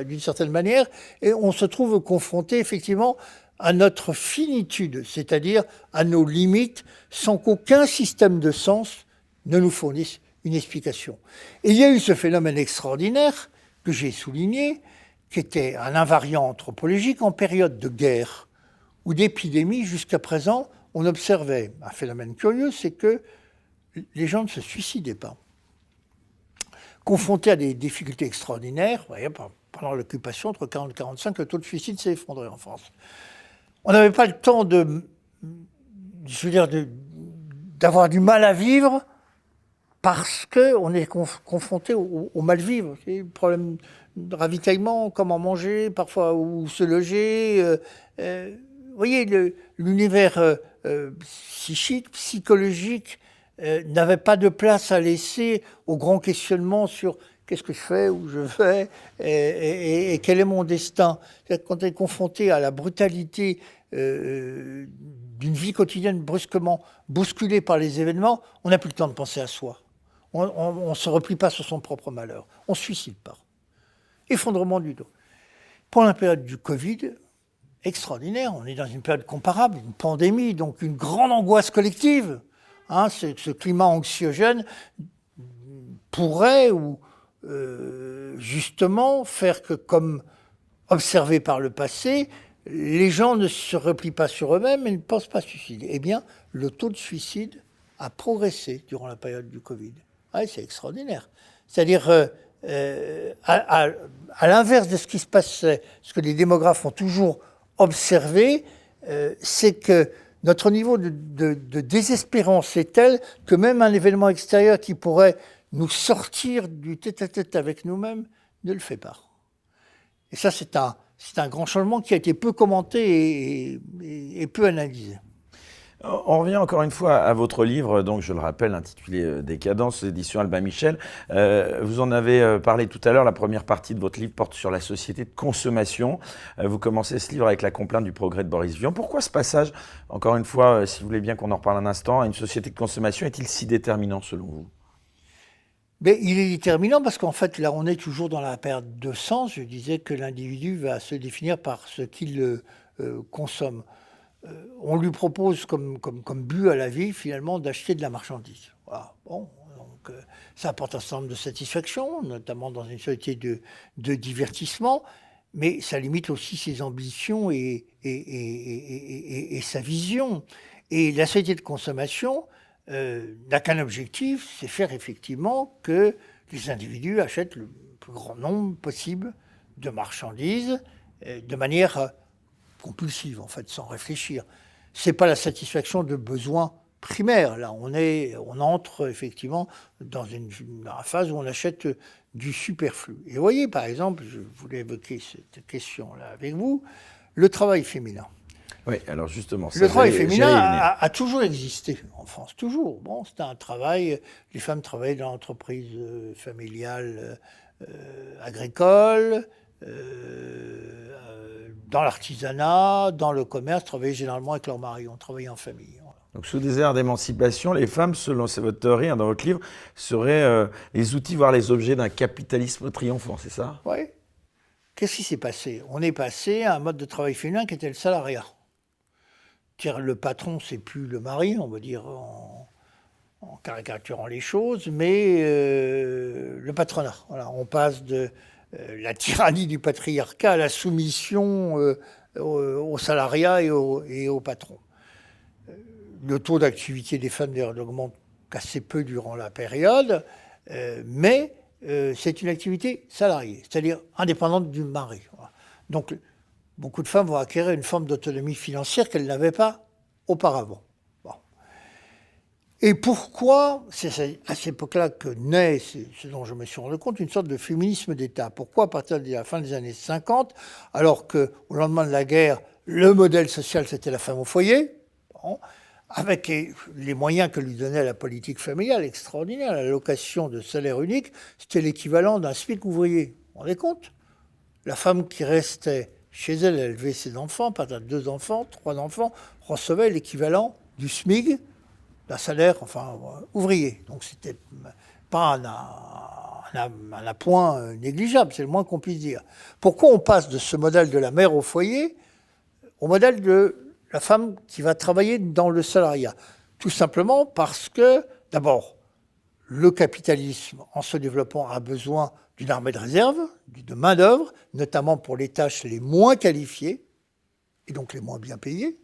d'une certaine manière, et on se trouve confronté effectivement à notre finitude, c'est-à-dire à nos limites, sans qu'aucun système de sens ne nous fournisse une explication. Et il y a eu ce phénomène extraordinaire que j'ai souligné, qui était un invariant anthropologique en période de guerre ou d'épidémie. Jusqu'à présent, on observait un phénomène curieux, c'est que les gens ne se suicidaient pas. Confrontés à des difficultés extraordinaires, vous voyez, pendant l'occupation, entre 40 et 45, le taux de suicide s'est effondré en France. On n'avait pas le temps d'avoir du mal à vivre parce qu'on est confronté au mal-vivre. Le problème de ravitaillement, comment manger, parfois où se loger. Vous voyez, l'univers psychique, psychologique n'avait pas de place à laisser au grand questionnement sur qu'est-ce que je fais, où je vais et quel est mon destin. C'est-à-dire, quand on est confronté à la brutalité d'une vie quotidienne brusquement bousculée par les événements, on n'a plus le temps de penser à soi. On ne se replie pas sur son propre malheur. On ne se suicide pas. Effondrement du dos. Pendant la période du Covid, extraordinaire, on est dans une période comparable, une pandémie, donc une grande angoisse collective. Ce climat anxiogène pourrait justement faire que, comme observé par le passé, les gens ne se replient pas sur eux-mêmes et ne pensent pas suicider. Eh bien, le taux de suicide a progressé durant la période du Covid. Ouais, c'est extraordinaire. C'est-à-dire, à l'inverse de ce qui se passait, ce que les démographes ont toujours observé, c'est que notre niveau de désespérance est tel que même un événement extérieur qui pourrait nous sortir du tête-à-tête avec nous-mêmes ne le fait pas. Et ça, c'est un grand changement qui a été peu commenté et peu analysé. On revient encore une fois à votre livre, donc je le rappelle, intitulé Décadence, édition Albin Michel. Vous en avez parlé tout à l'heure, la première partie de votre livre porte sur la société de consommation. Vous commencez ce livre avec la complainte du progrès de Boris Vian. Pourquoi ce passage, encore une fois, si vous voulez bien qu'on en reparle un instant, à une société de consommation est-il si déterminant selon vous ? Mais il est déterminant parce qu'en fait, là, on est toujours dans la perte de sens. Je disais que l'individu va se définir par ce qu'il consomme. On lui propose comme but à la vie, finalement, d'acheter de la marchandise. Voilà. Bon, donc, ça apporte un certain nombre de satisfactions, notamment dans une société de divertissement, mais ça limite aussi ses ambitions et sa vision. Et la société de consommation n'a qu'un objectif, c'est faire effectivement que les individus achètent le plus grand nombre possible de marchandises de manière compulsive, en fait, sans réfléchir. C'est pas la satisfaction de besoins primaires. Là, on entre effectivement dans une phase où on achète du superflu. Et vous voyez, par exemple, je voulais évoquer cette question-là avec vous, le travail féminin. Oui, alors justement, le travail féminin a toujours existé en France, toujours. Bon, c'était un travail, les femmes travaillaient dans l'entreprise familiale agricole, dans l'artisanat, dans le commerce, travaillaient généralement avec leur mari, on travaillait en famille. Voilà. Donc sous des airs d'émancipation, les femmes, selon votre théorie, dans votre livre, seraient les outils, voire les objets d'un capitalisme triomphant, c'est ça ? Oui. Qu'est-ce qui s'est passé ? On est passé à un mode de travail féminin qui était le salariat. Le patron, c'est plus le mari, on va dire en caricaturant les choses, mais le patronat. Voilà, on passe de la tyrannie du patriarcat à la soumission au salariat et au patron. Le taux d'activité des femmes d'ailleurs augmente assez peu durant la période, mais c'est une activité salariée, c'est-à-dire indépendante du mari. Voilà. Donc, beaucoup de femmes vont acquérir une forme d'autonomie financière qu'elles n'avaient pas auparavant. Bon. Et pourquoi, c'est à cette époque-là que naît, c'est ce dont je me suis rendu compte, une sorte de féminisme d'État. Pourquoi à partir de la fin des années 50, alors qu'au lendemain de la guerre, le modèle social, c'était la femme au foyer, bon, avec les moyens que lui donnait la politique familiale extraordinaire, l'allocation de salaire unique, c'était l'équivalent d'un SMIC ouvrier. Vous vous rendez compte ? La femme qui restait chez elle, élevait ses enfants, par 2 enfants, 3 enfants, recevait l'équivalent du SMIC, d'un salaire ouvrier. Donc c'était pas un appoint négligeable, c'est le moins qu'on puisse dire. Pourquoi on passe de ce modèle de la mère au foyer au modèle de la femme qui va travailler dans le salariat ? Tout simplement parce que, d'abord, le capitalisme, en se développant, a besoin d'une armée de réserve, de main-d'œuvre, notamment pour les tâches les moins qualifiées, et donc les moins bien payées.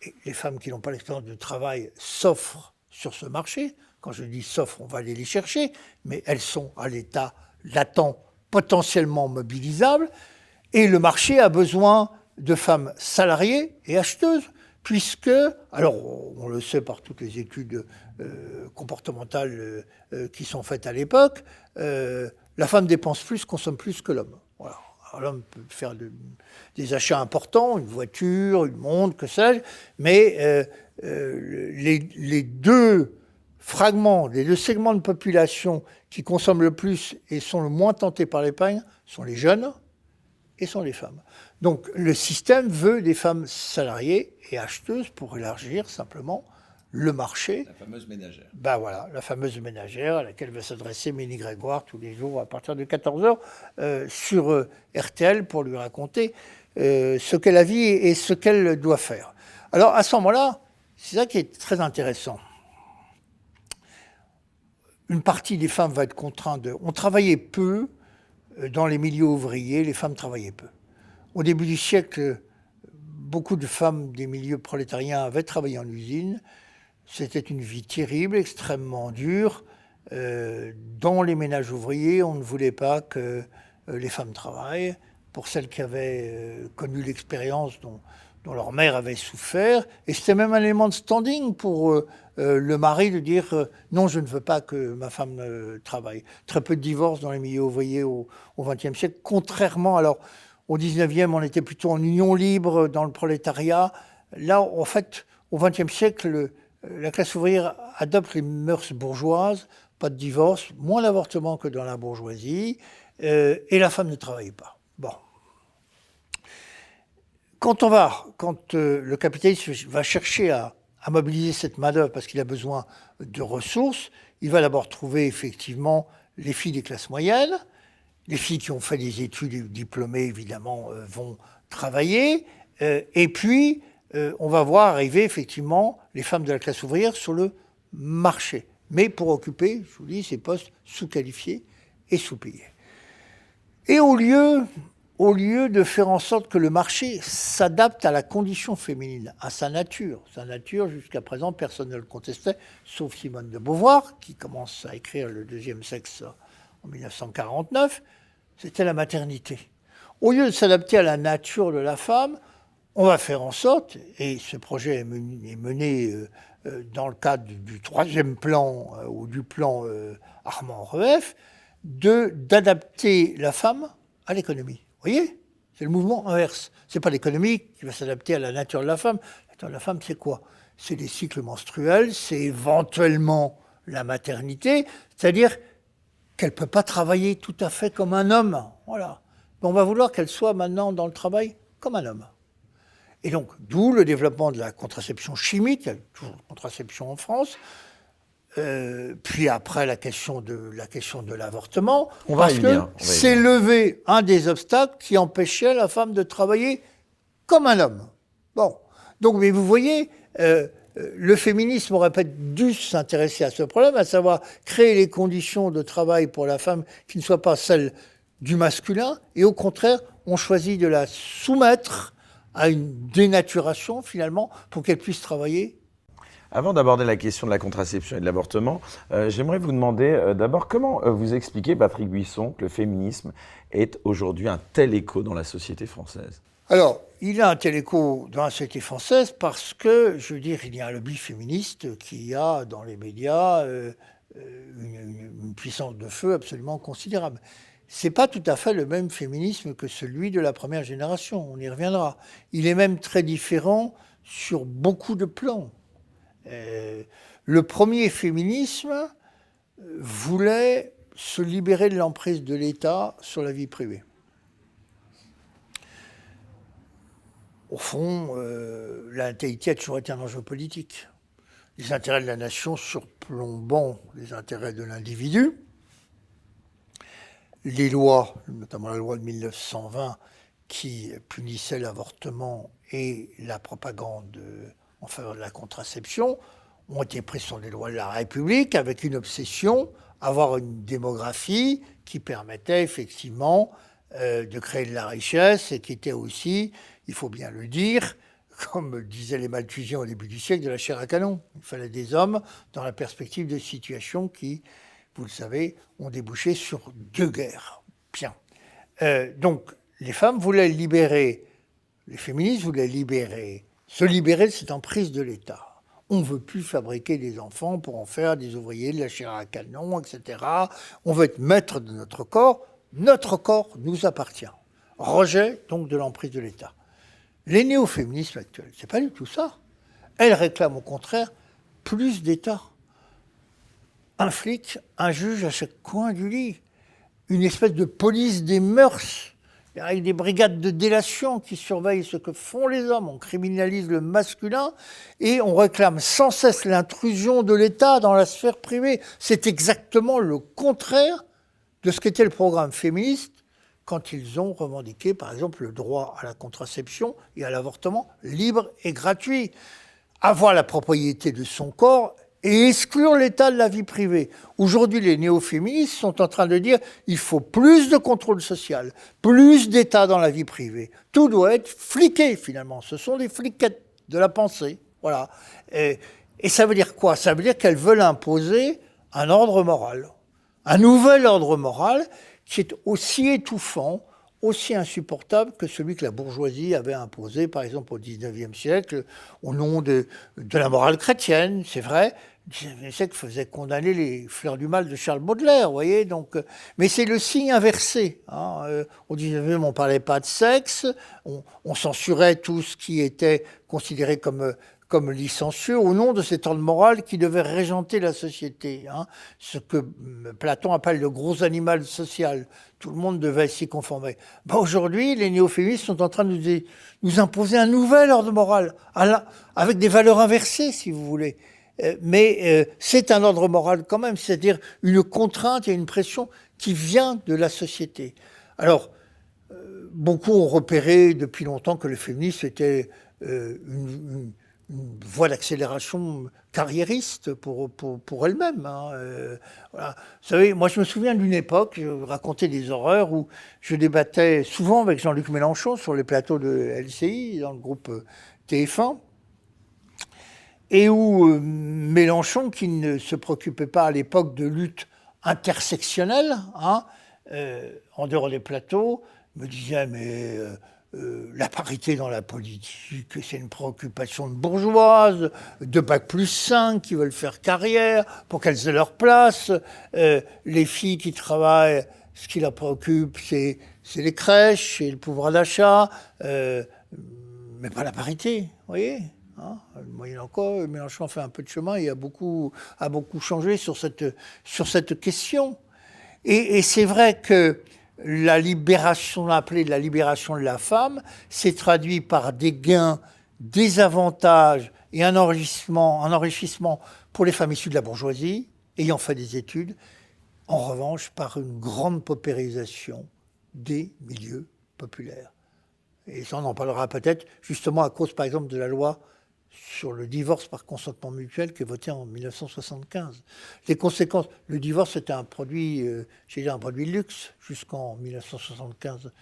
Et les femmes qui n'ont pas l'expérience de travail s'offrent sur ce marché. Quand je dis s'offrent, on va aller les chercher, mais elles sont à l'état latent, potentiellement mobilisables, et le marché a besoin de femmes salariées et acheteuses, puisque, alors on le sait par toutes les études comportementales qui sont faites à l'époque, la femme dépense plus, consomme plus que l'homme. Voilà. Alors, l'homme peut faire des achats importants, une voiture, une montre, que sais-je, mais les deux fragments, les deux segments de population qui consomment le plus et sont le moins tentés par l'épargne sont les jeunes et sont les femmes. Donc le système veut des femmes salariées et acheteuses pour élargir simplement le marché. La fameuse ménagère. Ben voilà, la fameuse ménagère à laquelle va s'adresser Ménie Grégoire tous les jours à partir de 14h sur RTL pour lui raconter ce qu'est la vie et ce qu'elle doit faire. Alors à ce moment-là, c'est ça qui est très intéressant. Une partie des femmes va être contrainte de... On travaillait peu dans les milieux ouvriers, les femmes travaillaient peu. Au début du siècle, beaucoup de femmes des milieux prolétariens avaient travaillé en usine. C'était une vie terrible, extrêmement dure. Dans les ménages ouvriers, on ne voulait pas que les femmes travaillent. Pour celles qui avaient connu l'expérience dont leur mère avait souffert. Et c'était même un élément de standing pour le mari de dire non, je ne veux pas que ma femme travaille. Très peu de divorces dans les milieux ouvriers au XXe siècle, contrairement alors au XIXe, on était plutôt en union libre dans le prolétariat. Là, en fait, au XXe siècle, la classe ouvrière adopte les mœurs bourgeoises, pas de divorce, moins d'avortements que dans la bourgeoisie, et la femme ne travaille pas. Bon. Quand le capitaliste va chercher à mobiliser cette main-d'œuvre parce qu'il a besoin de ressources, il va d'abord trouver effectivement les filles des classes moyennes. Les filles qui ont fait des études diplômées, évidemment, vont travailler. Et puis, on va voir arriver effectivement les femmes de la classe ouvrière sur le marché. Mais pour occuper, je vous dis, ces postes sous-qualifiés et sous-payés. Et au lieu de faire en sorte que le marché s'adapte à la condition féminine, à sa nature, jusqu'à présent, personne ne le contestait, sauf Simone de Beauvoir, qui commence à écrire Le deuxième sexe en 1949, c'était la maternité. Au lieu de s'adapter à la nature de la femme, on va faire en sorte, et ce projet est mené dans le cadre du troisième plan ou du plan Armand-Reef, d'adapter la femme à l'économie. Vous voyez ? C'est le mouvement inverse. Ce n'est pas l'économie qui va s'adapter à la nature de la femme. La nature de la femme, c'est quoi ? C'est les cycles menstruels, c'est éventuellement la maternité, c'est-à-dire qu'elle ne peut pas travailler tout à fait comme un homme. Voilà. On va vouloir qu'elle soit maintenant dans le travail comme un homme. Et donc, d'où le développement de la contraception chimique, il y a toujours la contraception en France, puis après la question de l'avortement, parce que c'est levé un des obstacles qui empêchait la femme de travailler comme un homme. Bon, donc, mais vous voyez, le féminisme aurait peut-être dû s'intéresser à ce problème, à savoir créer les conditions de travail pour la femme qui ne soient pas celles du masculin, et au contraire, on choisit de la soumettre à une dénaturation, finalement, pour qu'elle puisse travailler. Avant d'aborder la question de la contraception et de l'avortement, j'aimerais vous demander d'abord comment vous expliquez, Patrick Buisson, que le féminisme est aujourd'hui un tel écho dans la société française. Alors, il a un tel écho dans la société française parce que, je veux dire, il y a un lobby féministe qui a dans les médias une puissance de feu absolument considérable. Ce n'est pas tout à fait le même féminisme que celui de la première génération, on y reviendra. Il est même très différent sur beaucoup de plans. Le premier féminisme voulait se libérer de l'emprise de l'État sur la vie privée. Au fond, la natalité a toujours été un enjeu politique. Les intérêts de la nation surplombant les intérêts de l'individu. Les lois, notamment la loi de 1920, qui punissait l'avortement et la propagande en faveur de la contraception, ont été prises sur les lois de la République avec une obsession, avoir une démographie qui permettait effectivement de créer de la richesse et qui était aussi, il faut bien le dire, comme disaient les Malthusiens au début du siècle, de la chair à canon. Il fallait des hommes dans la perspective de situations qui, vous le savez, ont débouché sur 2 guerres. Bien. Donc, les femmes voulaient libérer Les féministes voulaient se libérer de cette emprise de l'État. On ne veut plus fabriquer des enfants pour en faire des ouvriers, de la chair à canon, etc. On veut être maître de notre corps nous appartient. Rejet donc de l'emprise de l'État. Les néo-féminismes actuels, c'est pas du tout ça. Elles réclament au contraire plus d'État. Un flic, un juge à chaque coin du lit. Une espèce de police des mœurs, avec des brigades de délation qui surveillent ce que font les hommes. On criminalise le masculin et on réclame sans cesse l'intrusion de l'État dans la sphère privée. C'est exactement le contraire de ce qu'était le programme féministe quand ils ont revendiqué, par exemple, le droit à la contraception et à l'avortement libre et gratuit. Avoir la propriété de son corps et exclure l'État de la vie privée. Aujourd'hui, les néo-féministes sont en train de dire qu'il faut plus de contrôle social, plus d'État dans la vie privée. Tout doit être fliqué, finalement. Ce sont des fliquettes de la pensée. Voilà. Et ça veut dire quoi? Ça veut dire qu'elles veulent imposer un ordre moral. Un nouvel ordre moral qui est aussi étouffant, aussi insupportable que celui que la bourgeoisie avait imposé, par exemple, au XIXe siècle, au nom de la morale chrétienne, c'est vrai. Le XIXe siècle faisait condamner les fleurs du mal de Charles Baudelaire, vous voyez. Donc, mais c'est le signe inversé. Hein. Au XIXe, on ne parlait pas de sexe, on censurait tout ce qui était considéré comme licencieux au nom de cet ordre moral qui devait régenter la société. Hein. Ce que Platon appelle le gros animal social. Tout le monde devait s'y conformer. Aujourd'hui, les néo-féministes sont en train de nous imposer un nouvel ordre moral, avec des valeurs inversées, si vous voulez. Mais c'est un ordre moral quand même, c'est-à-dire une contrainte et une pression qui vient de la société. Alors, beaucoup ont repéré depuis longtemps que le féminisme était une voie d'accélération carriériste pour elle-même. Hein. Voilà. Vous savez, moi je me souviens d'une époque, je racontais des horreurs où je débattais souvent avec Jean-Luc Mélenchon sur les plateaux de LCI, dans le groupe TF1, et où Mélenchon, qui ne se préoccupait pas à l'époque de lutte intersectionnelle, hein, en dehors des plateaux, me disait mais la parité dans la politique, c'est une préoccupation de bourgeoises, de bac+5 qui veulent faire carrière pour qu'elles aient leur place. Les filles qui travaillent, ce qui leur préoccupe, c'est les crèches, c'est le pouvoir d'achat, mais pas la parité, vous voyez. Hein, moyennant encore, Mélenchon fait un peu de chemin et a beaucoup changé sur cette question. Et c'est vrai que la libération, appelée la libération de la femme, s'est traduit par des gains, des avantages et un enrichissement pour les femmes issues de la bourgeoisie, ayant fait des études, en revanche par une grande paupérisation des milieux populaires. Et ça, on en parlera peut-être justement à cause, par exemple, de la loi sur le divorce par consentement mutuel qui est voté en 1975. Les conséquences, le divorce était un produit, un produit de luxe jusqu'en 1975.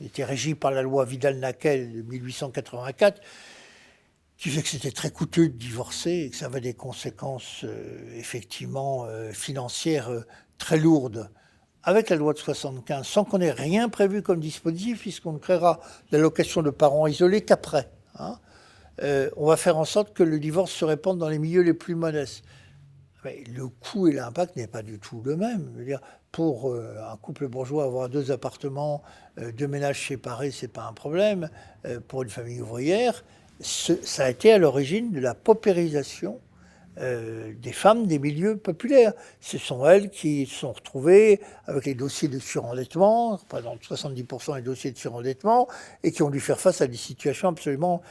Il était régi par la loi Vidal-Naquet de 1884, qui fait que c'était très coûteux de divorcer et que ça avait des conséquences effectivement financières très lourdes. Avec la loi de 75, sans qu'on ait rien prévu comme dispositif, puisqu'on ne créera l'allocation de parents isolés qu'après. Hein. On va faire en sorte que le divorce se répande dans les milieux les plus modestes. Mais le coût et l'impact n'est pas du tout le même. Je veux dire, pour un couple bourgeois, avoir 2 appartements, 2 ménages séparés, c'est pas un problème. Pour une famille ouvrière, ça a été à l'origine de la paupérisation des femmes des milieux populaires. Ce sont elles qui se sont retrouvées avec les dossiers de surendettement, par exemple 70% des dossiers de surendettement, et qui ont dû faire face à des situations absolument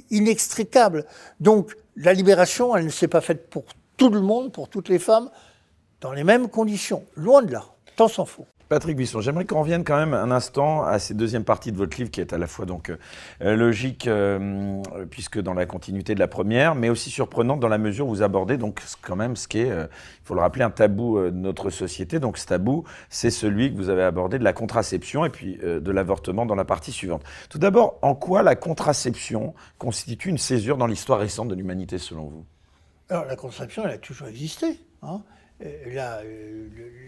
inextricables. Donc la libération, elle ne s'est pas faite pour tout le monde, pour toutes les femmes, dans les mêmes conditions. Loin de là, tant s'en faut. Patrick Buisson, j'aimerais qu'on revienne quand même un instant à cette deuxième partie de votre livre qui est à la fois donc logique puisque dans la continuité de la première, mais aussi surprenante dans la mesure où vous abordez donc quand même ce qui est, il faut le rappeler, un tabou de notre société. Donc ce tabou, c'est celui que vous avez abordé de la contraception et puis de l'avortement dans la partie suivante. Tout d'abord, en quoi la contraception constitue une césure dans l'histoire récente de l'humanité selon vous ? Alors la contraception, elle a toujours existé. Hein.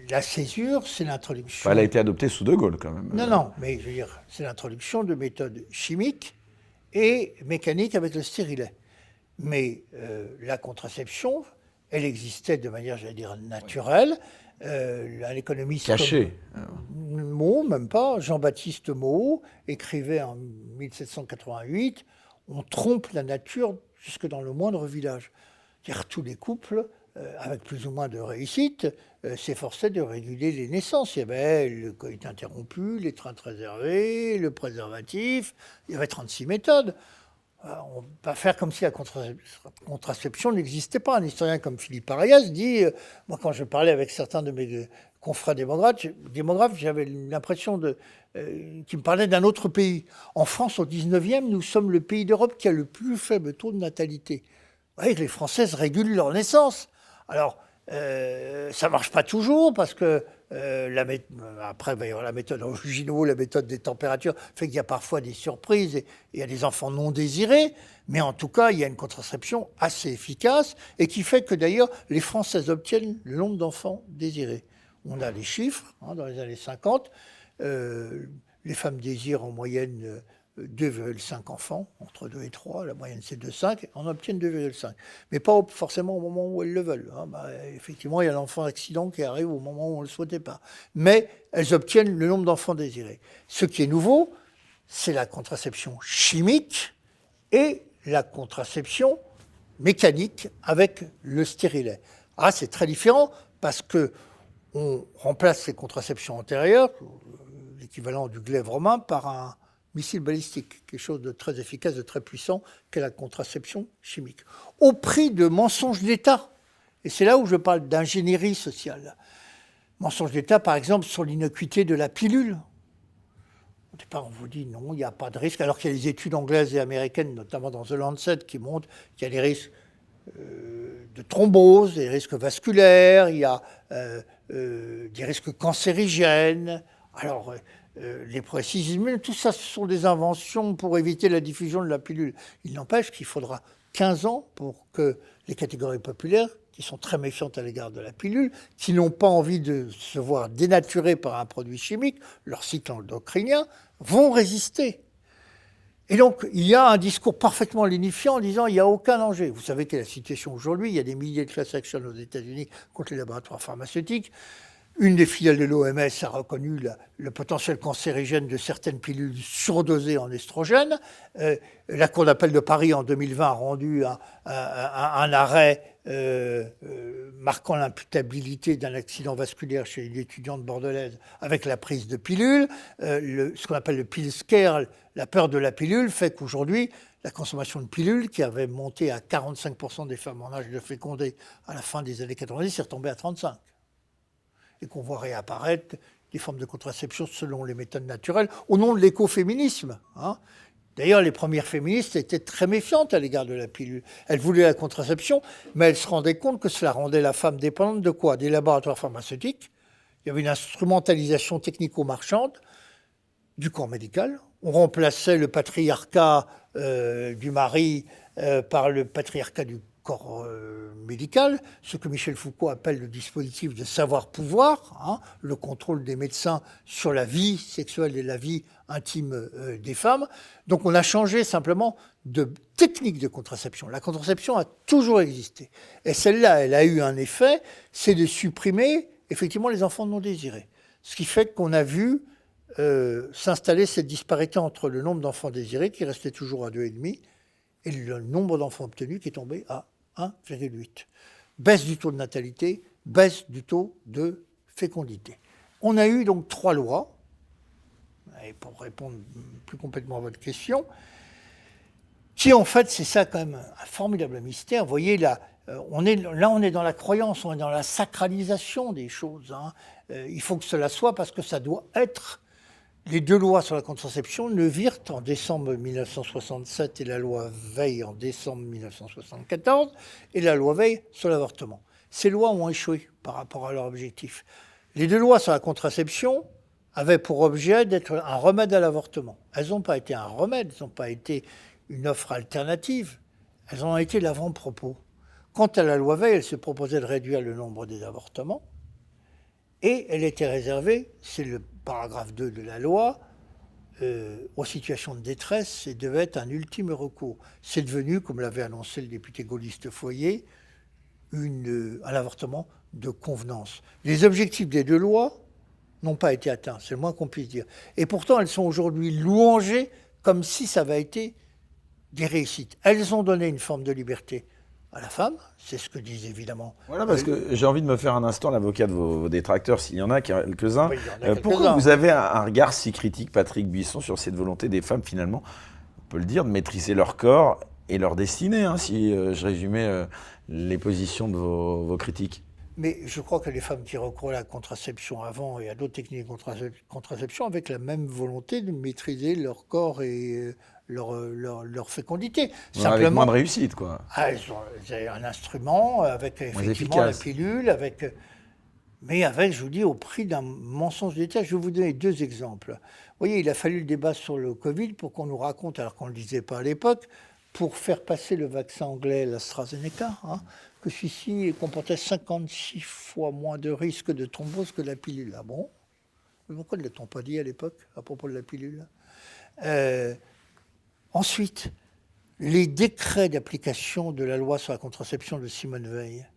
la césure, c'est l'introduction... Enfin, elle a été adoptée sous De Gaulle, quand même. Non, mais je veux dire, c'est l'introduction de méthodes chimiques et mécaniques avec le stérilet. Mais la contraception, elle existait de manière, j'allais dire, naturelle. Un économiste... Caché. Moreau, même pas, Jean-Baptiste Moreau, écrivait en 1788 « On trompe la nature jusque dans le moindre village ». C'est-à-dire tous les couples, avec plus ou moins de réussite, s'efforçaient de réguler les naissances. Il y avait le coït interrompu, l'étreinte réservée, le préservatif, il y avait 36 méthodes. On ne peut pas faire comme si la contraception n'existait pas. Un historien comme Philippe Arias dit, moi quand je parlais avec certains de mes confrères démographes, j'avais l'impression qu'ils me parlaient d'un autre pays. En France, au 19e, nous sommes le pays d'Europe qui a le plus faible taux de natalité. Vous voyez, les Françaises régulent leur naissance. Alors, ça ne marche pas toujours parce que après, il va y avoir la méthode Junot, la méthode des températures, fait qu'il y a parfois des surprises et il y a des enfants non désirés. Mais en tout cas, il y a une contraception assez efficace et qui fait que d'ailleurs, les Françaises obtiennent le nombre d'enfants désirés. On a les chiffres, dans les années 50. Les femmes désirent en moyenne 2,5 enfants, entre 2 et 3, la moyenne c'est 2,5, on obtient 2,5. Mais pas forcément au moment où elles le veulent. Effectivement, il y a l'enfant accident qui arrive au moment où on ne le souhaitait pas. Mais elles obtiennent le nombre d'enfants désirés. Ce qui est nouveau, c'est la contraception chimique et la contraception mécanique avec le stérilet. C'est très différent parce que on remplace les contraceptions antérieures, l'équivalent du glaive romain, par un missile balistique, quelque chose de très efficace, de très puissant, qu'est la contraception chimique, au prix de mensonges d'État. Et c'est là où je parle d'ingénierie sociale. Mensonges d'État, par exemple, sur l'innocuité de la pilule. Au départ, on vous dit non, il n'y a pas de risque, alors qu'il y a des études anglaises et américaines, notamment dans The Lancet, qui montrent qu'il y a des risques de thrombose, des risques vasculaires, il y a des risques cancérigènes. Alors, les précisions, tout ça, ce sont des inventions pour éviter la diffusion de la pilule. Il n'empêche qu'il faudra 15 ans pour que les catégories populaires, qui sont très méfiantes à l'égard de la pilule, qui n'ont pas envie de se voir dénaturées par un produit chimique, leur cycle endocrinien, vont résister. Et donc, il y a un discours parfaitement lénifiant en disant il n'y a aucun danger. Vous savez quelle est la situation aujourd'hui. Il y a des milliers de class action aux États-Unis contre les laboratoires pharmaceutiques. Une des filiales de l'OMS a reconnu le potentiel cancérigène de certaines pilules surdosées en estrogène. La Cour d'appel de Paris, en 2020, a rendu un arrêt marquant l'imputabilité d'un accident vasculaire chez une étudiante bordelaise avec la prise de pilules. Ce qu'on appelle le pill scare, la peur de la pilule, fait qu'aujourd'hui, la consommation de pilules, qui avait monté à 45% des femmes en âge de féconder à la fin des années 90, est retombée à 35%. Et qu'on voit réapparaître des formes de contraception selon les méthodes naturelles, au nom de l'écoféminisme. D'ailleurs, les premières féministes étaient très méfiantes à l'égard de la pilule. Elles voulaient la contraception, mais elles se rendaient compte que cela rendait la femme dépendante de quoi ? Des laboratoires pharmaceutiques. Il y avait une instrumentalisation technico-marchande du corps médical. On remplaçait le patriarcat du mari par le patriarcat du corps médical, ce que Michel Foucault appelle le dispositif de savoir-pouvoir, le contrôle des médecins sur la vie sexuelle et la vie intime des femmes. Donc on a changé simplement de technique de contraception. La contraception a toujours existé. Et celle-là, elle a eu un effet, c'est de supprimer effectivement les enfants non désirés. Ce qui fait qu'on a vu s'installer cette disparité entre le nombre d'enfants désirés, qui restait toujours à 2,5, et le nombre d'enfants obtenus qui est tombé à 1,8. Baisse du taux de natalité, baisse du taux de fécondité. On a eu donc 3 lois, et pour répondre plus complètement à votre question, qui en fait, c'est ça quand même un formidable mystère. Vous voyez, on est dans la croyance, on est dans la sacralisation des choses. Il faut que cela soit parce que ça doit être. Les 2 lois sur la contraception, le Wirth en décembre 1967 et la loi Veil en décembre 1974, et la loi Veil sur l'avortement. Ces lois ont échoué par rapport à leur objectif. Les 2 lois sur la contraception avaient pour objet d'être un remède à l'avortement. Elles n'ont pas été un remède, elles n'ont pas été une offre alternative, elles ont été l'avant-propos. Quant à la loi Veil, elle se proposait de réduire le nombre des avortements et elle était réservée, c'est le paragraphe 2 de la loi, aux situations de détresse et devait être un ultime recours. C'est devenu, comme l'avait annoncé le député gaulliste Foyer, un avortement de convenance. Les objectifs des deux lois n'ont pas été atteints, c'est le moins qu'on puisse dire. Et pourtant, elles sont aujourd'hui louangées comme si ça avait été des réussites. Elles ont donné une forme de liberté à la femme, c'est ce que disent évidemment. Voilà, parce que j'ai envie de me faire un instant l'avocat de vos détracteurs, s'il y en a quelques-uns. Oui, il y en a quelques-uns. Pourquoi vous avez un regard si critique, Patrick Buisson, sur cette volonté des femmes, finalement, on peut le dire, de maîtriser leur corps et leur destinée, hein, si je résumais les positions de vos critiques? Mais je crois que les femmes qui recourent à la contraception avant et à d'autres techniques de contraception avec la même volonté de maîtriser leur corps et leur fécondité. Avec moins de réussite, quoi. Elles ont un instrument avec effectivement la pilule, mais avec, je vous dis, au prix d'un mensonge d'État. Je vais vous donner 2 exemples. Vous voyez, il a fallu le débat sur le Covid pour qu'on nous raconte, alors qu'on ne le disait pas à l'époque, pour faire passer le vaccin anglais, l'AstraZeneca, que celui-ci comportait 56 fois moins de risque de thrombose que la pilule. Ah bon? Mais pourquoi ne l'a-t-on pas dit à l'époque, à propos de la pilule? Ensuite, les décrets d'application de la loi sur la contraception de Simone Veil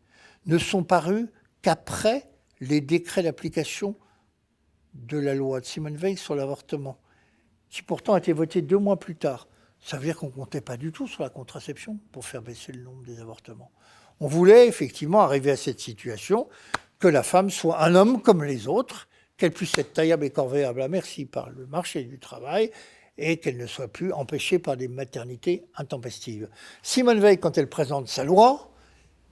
ne sont parus qu'après les décrets d'application de la loi de Simone Veil sur l'avortement, qui pourtant a été votés 2 mois plus tard. Ça veut dire qu'on ne comptait pas du tout sur la contraception pour faire baisser le nombre des avortements. On voulait effectivement arriver à cette situation, que la femme soit un homme comme les autres, qu'elle puisse être taillable et corvéable à merci par le marché du travail, et qu'elle ne soit plus empêchée par des maternités intempestives. Simone Veil, quand elle présente sa loi,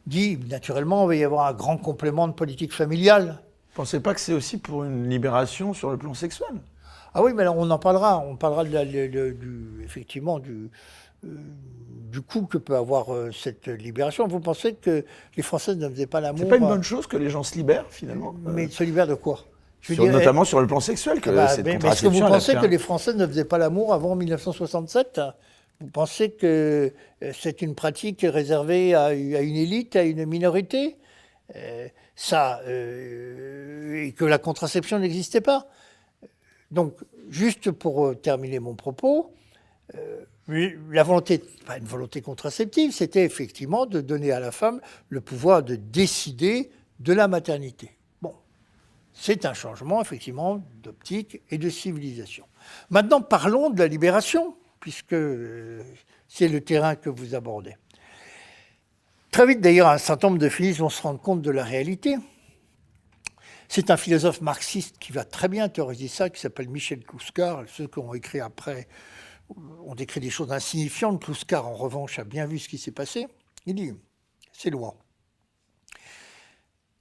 dit naturellement qu'il va y avoir un grand complément de politique familiale. Vous ne pensez pas que c'est aussi pour une libération sur le plan sexuel? Ah oui, mais alors on en parlera. On parlera effectivement du coût que peut avoir cette libération. Vous pensez que les Françaises ne faisaient pas l'amour? C'est pas une bonne chose que les gens se libèrent, finalement? Mais se libèrent de quoi? Notamment sur le plan sexuel, que cette contraception... Est-ce que vous pensez que les Françaises ne faisaient pas l'amour avant 1967? Vous pensez que c'est une pratique réservée à une élite, à une minorité? Et que la contraception n'existait pas? Donc, juste pour terminer mon propos, la volonté, pas une volonté contraceptive, c'était effectivement de donner à la femme le pouvoir de décider de la maternité. Bon, c'est un changement, effectivement, d'optique et de civilisation. Maintenant, parlons de la libération, puisque c'est le terrain que vous abordez. Très vite, d'ailleurs, un certain nombre de féministes vont se rendre compte de la réalité. C'est un philosophe marxiste qui va très bien théoriser ça, qui s'appelle Michel Clouscar. Ceux qui ont écrit après ont décrit des choses insignifiantes. Clouscar, en revanche, a bien vu ce qui s'est passé. Il dit, ces lois,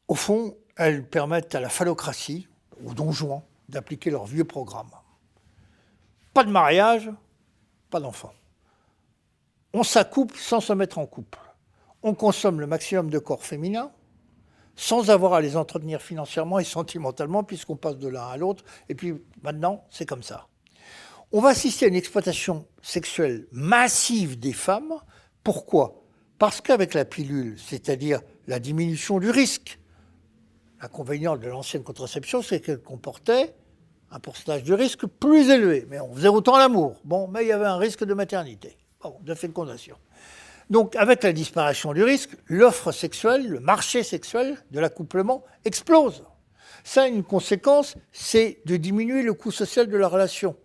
au fond, elles permettent à la phallocratie, aux Don Juan, d'appliquer leur vieux programme. Pas de mariage, pas d'enfant. On s'accouple sans se mettre en couple. On consomme le maximum de corps féminins, sans avoir à les entretenir financièrement et sentimentalement, puisqu'on passe de l'un à l'autre. Et puis maintenant, c'est comme ça. On va assister à une exploitation sexuelle massive des femmes. Pourquoi? Parce qu'avec la pilule, c'est-à-dire la diminution du risque, l'inconvénient de l'ancienne contraception, c'est qu'elle comportait un pourcentage de risque plus élevé. Mais on faisait autant l'amour. Bon, mais il y avait un risque de maternité, de fécondation. Donc, avec la disparition du risque, l'offre sexuelle, le marché sexuel de l'accouplement explose. Ça a une conséquence, c'est de diminuer le coût social de la relation.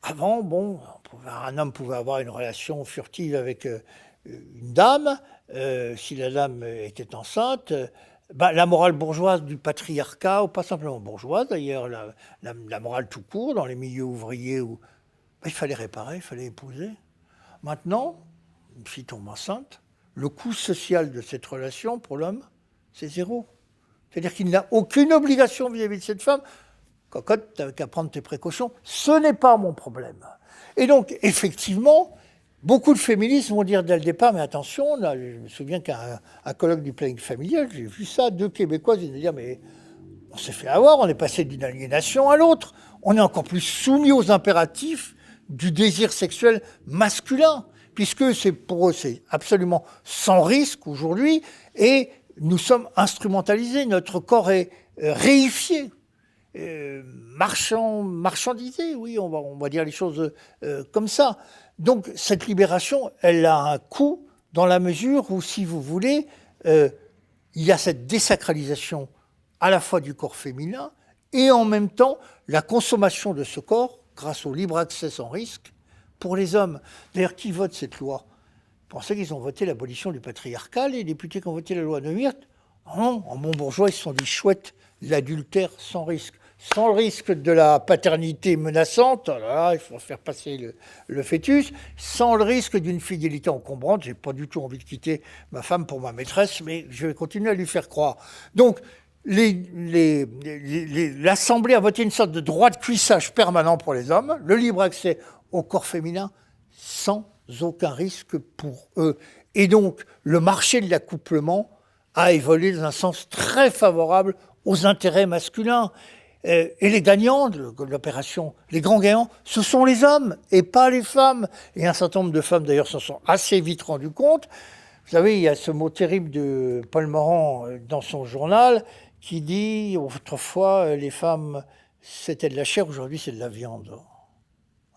Avant, bon, un homme pouvait avoir une relation furtive avec une dame. Si la dame était enceinte, la morale bourgeoise du patriarcat, ou pas simplement bourgeoise d'ailleurs, la morale tout court, dans les milieux ouvriers, où il fallait réparer, il fallait épouser. Maintenant, une fille tombe enceinte, le coût social de cette relation pour l'homme, c'est 0. C'est-à-dire qu'il n'a aucune obligation vis-à-vis de cette femme. Cocotte, tu n'as qu'à prendre tes précautions. Ce n'est pas mon problème. Et donc, effectivement, beaucoup de féministes vont dire dès le départ, mais attention, là, je me souviens qu'à un colloque du planning familial, j'ai vu ça, 2 Québécoises, ils me dire, mais on s'est fait avoir, on est passé d'une aliénation à l'autre. On est encore plus soumis aux impératifs du désir sexuel masculin. puisque pour eux, c'est absolument sans risque aujourd'hui, et nous sommes instrumentalisés, notre corps est réifié, marchandisé, oui, on va dire les choses comme ça. Donc cette libération, elle a un coût dans la mesure où, si vous voulez, il y a cette désacralisation à la fois du corps féminin et en même temps la consommation de ce corps grâce au libre accès sans risque pour les hommes. D'ailleurs, qui vote cette loi ? Vous pensez qu'ils ont voté l'abolition du patriarcat, les députés qui ont voté la loi de Wirth ? Non, en bon bourgeois, ils se sont dit chouette, l'adultère sans risque. Sans le risque de la paternité menaçante, là, il faut faire passer le fœtus, sans le risque d'une fidélité encombrante, j'ai pas du tout envie de quitter ma femme pour ma maîtresse, mais je vais continuer à lui faire croire. Donc, l'Assemblée a voté une sorte de droit de cuissage permanent pour les hommes, le libre accès au corps féminin, sans aucun risque pour eux. Et donc, le marché de l'accouplement a évolué dans un sens très favorable aux intérêts masculins. Et les gagnants de l'opération, les grands gagnants, ce sont les hommes et pas les femmes. Et un certain nombre de femmes, d'ailleurs, s'en sont assez vite rendues compte. Vous savez, il y a ce mot terrible de Paul Morand dans son journal qui dit, autrefois, les femmes, c'était de la chair, aujourd'hui, c'est de la viande.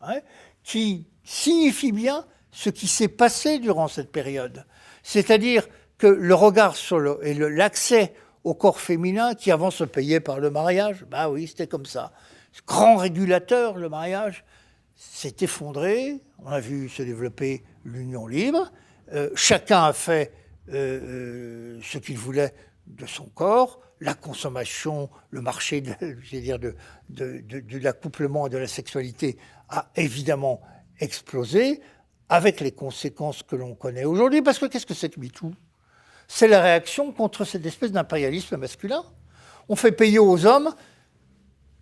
Ouais, qui signifie bien ce qui s'est passé durant cette période. C'est-à-dire que le regard sur l'accès au corps féminin, qui avant se payait par le mariage, bah oui, c'était comme ça. Ce grand régulateur, le mariage, s'est effondré. On a vu se développer l'union libre. Chacun a fait ce qu'il voulait de son corps. La consommation, le marché de l'accouplement et de la sexualité a évidemment explosé, avec les conséquences que l'on connaît aujourd'hui. Parce que qu'est-ce que c'est que MeToo ? C'est la réaction contre cette espèce d'impérialisme masculin. On fait payer aux hommes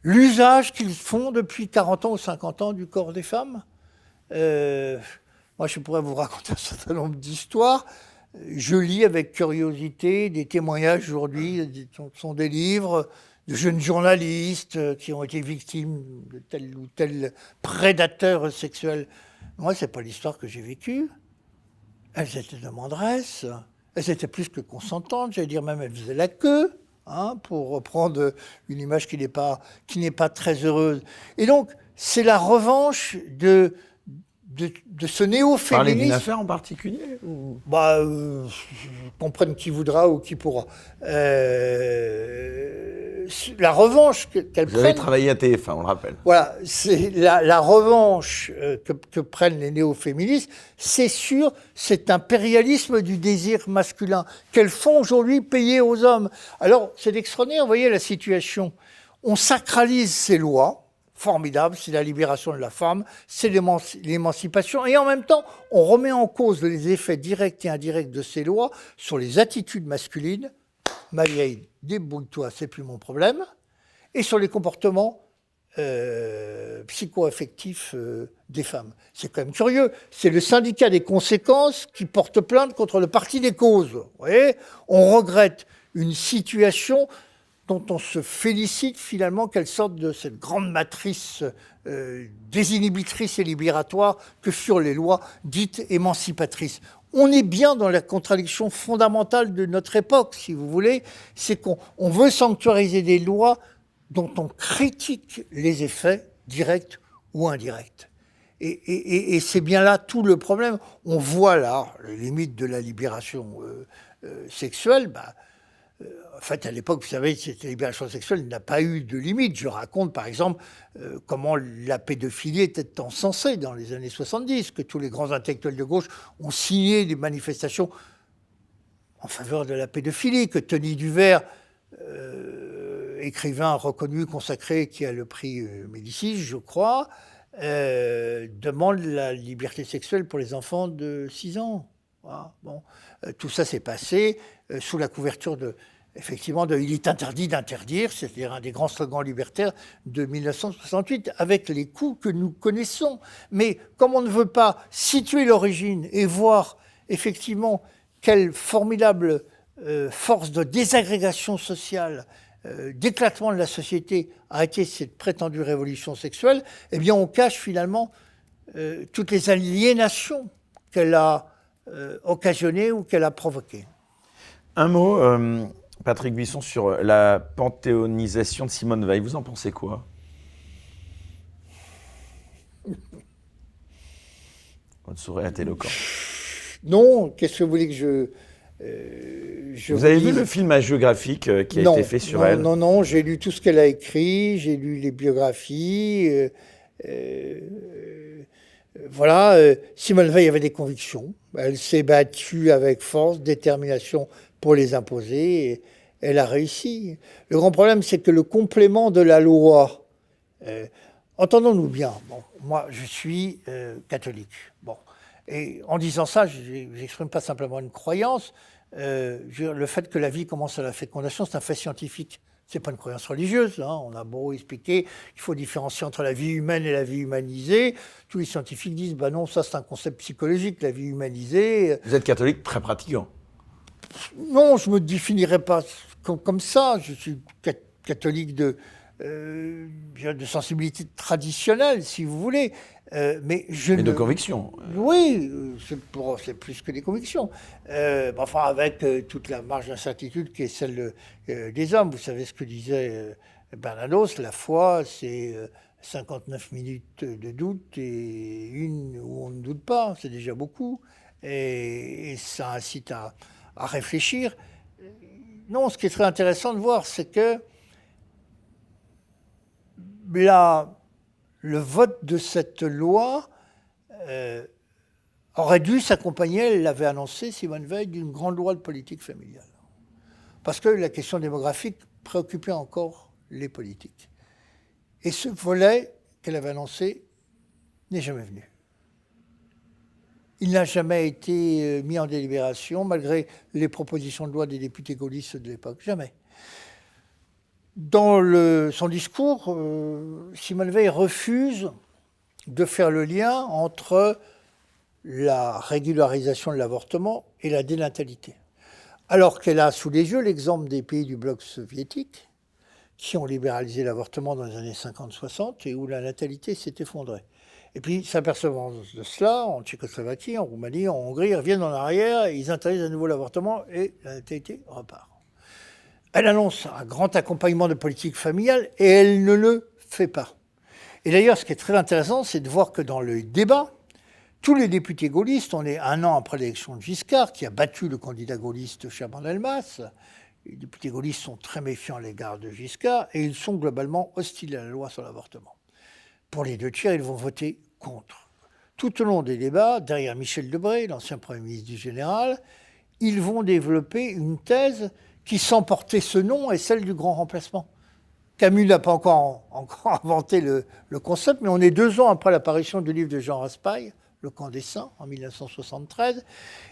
l'usage qu'ils font depuis 40 ans ou 50 ans du corps des femmes. Moi, je pourrais vous raconter un certain nombre d'histoires. Je lis avec curiosité des témoignages aujourd'hui, ce sont des livres de jeunes journalistes qui ont été victimes de tel ou tel prédateur sexuel. Moi, ce n'est pas l'histoire que j'ai vécue. Elles étaient demanderesses. Elles étaient plus que consentantes, j'allais dire même elles faisaient la queue, pour reprendre une image qui n'est pas très heureuse. Et donc, c'est la revanche de ce néo-féminisme. Parler d'une affaire en particulier ou... Comprenne qui voudra ou qui pourra. La revanche qu'elles prennent... Vous avez travaillé à TF1, on le rappelle. Voilà, c'est la revanche que prennent les néo-féministes, c'est sur cet impérialisme du désir masculin qu'elles font aujourd'hui payer aux hommes. Alors, c'est extraordinaire, vous voyez la situation. On sacralise ces lois, formidable, c'est la libération de la femme, c'est l'émancipation, et en même temps, on remet en cause les effets directs et indirects de ces lois sur les attitudes masculines. Ma vieille, débrouille-toi, c'est plus mon problème. Et sur les comportements psycho-affectifs des femmes. C'est quand même curieux. C'est le syndicat des conséquences qui porte plainte contre le parti des causes. Vous voyez, on regrette une situation dont on se félicite finalement qu'elle sorte de cette grande matrice désinhibitrice et libératoire que furent les lois dites émancipatrices. On est bien dans la contradiction fondamentale de notre époque, si vous voulez, c'est qu'on veut sanctuariser des lois dont on critique les effets directs ou indirects. Et c'est bien là tout le problème. On voit là les limites de la libération sexuelle. En fait, à l'époque, vous savez, cette libération sexuelle n'a pas eu de limite. Je raconte, par exemple, comment la pédophilie était encensée dans les années 70, que tous les grands intellectuels de gauche ont signé des manifestations en faveur de la pédophilie, que Tony Duvert, écrivain reconnu, consacré, qui a le prix Médicis, je crois, demande la liberté sexuelle pour les enfants de 6 ans. Voilà. Bon, tout ça s'est passé sous la couverture effectivement, il est interdit d'interdire, c'est-à-dire un des grands slogans libertaires de 1968, avec les coups que nous connaissons. Mais comme on ne veut pas situer l'origine et voir effectivement quelle formidable force de désagrégation sociale, d'éclatement de la société a été cette prétendue révolution sexuelle, eh bien on cache finalement toutes les aliénations qu'elle a occasionné ou qu'elle a provoqué. Un mot, Patrick Buisson, sur la panthéonisation de Simone Veil. Vous en pensez quoi? Votre sourire est éloquent. Non, qu'est-ce que vous voulez que je vous avez vu le film hagiographique qui a été fait sur elle? Non, j'ai lu tout ce qu'elle a écrit, j'ai lu les biographies. Voilà, Simone Veil avait des convictions. Elle s'est battue avec force, détermination pour les imposer. Et elle a réussi. Le grand problème, c'est que le complément de la loi, entendons-nous bien, bon, moi je suis catholique. Bon. Et en disant ça, je n'exprime pas simplement une croyance. Le fait que la vie commence à la fécondation, c'est un fait scientifique. Ce n'est pas une croyance religieuse. Hein. On a beau expliquer qu'il faut différencier entre la vie humaine et la vie humanisée. Tous les scientifiques disent bah non, ça c'est un concept psychologique, la vie humanisée. Vous êtes catholique très pratiquant? Non, je ne me définirais pas comme ça. Je suis catholique de sensibilité traditionnelle, si vous voulez. Mais de conviction. Oui, c'est plus que des convictions. Enfin, avec toute la marge d'incertitude qui est celle des hommes. Vous savez ce que disait Bernanos, la foi, c'est 59 minutes de doute et une où on ne doute pas. C'est déjà beaucoup. Et ça incite à réfléchir. Non, ce qui est très intéressant de voir, c'est que le vote de cette loi aurait dû s'accompagner, elle l'avait annoncé, Simone Veil, d'une grande loi de politique familiale. Parce que la question démographique préoccupait encore les politiques. Et ce volet qu'elle avait annoncé n'est jamais venu. Il n'a jamais été mis en délibération, malgré les propositions de loi des députés gaullistes de l'époque. Jamais. Dans son discours, Simone Veil refuse de faire le lien entre la régularisation de l'avortement et la dénatalité. Alors qu'elle a sous les yeux l'exemple des pays du bloc soviétique qui ont libéralisé l'avortement dans les années 50-60 et où la natalité s'est effondrée. Et puis, s'apercevant de cela, en Tchécoslovaquie, en Roumanie, en Hongrie, ils reviennent en arrière, ils interdisent à nouveau l'avortement et la natalité repart. Elle annonce un grand accompagnement de politique familiale et elle ne le fait pas. Et d'ailleurs, ce qui est très intéressant, c'est de voir que dans le débat, tous les députés gaullistes, on est un an après l'élection de Giscard, qui a battu le candidat gaulliste Chaban-Delmas. Les députés gaullistes sont très méfiants à l'égard de Giscard et ils sont globalement hostiles à la loi sur l'avortement. Pour les 2 tiers, ils vont voter contre. Tout au long des débats, derrière Michel Debré, l'ancien Premier ministre du Général, ils vont développer une thèse qui, sans porter ce nom, est celle du grand remplacement. Camus n'a pas encore inventé le concept, mais on est 2 ans après l'apparition du livre de Jean Raspail, Le Camp des Saints, en 1973,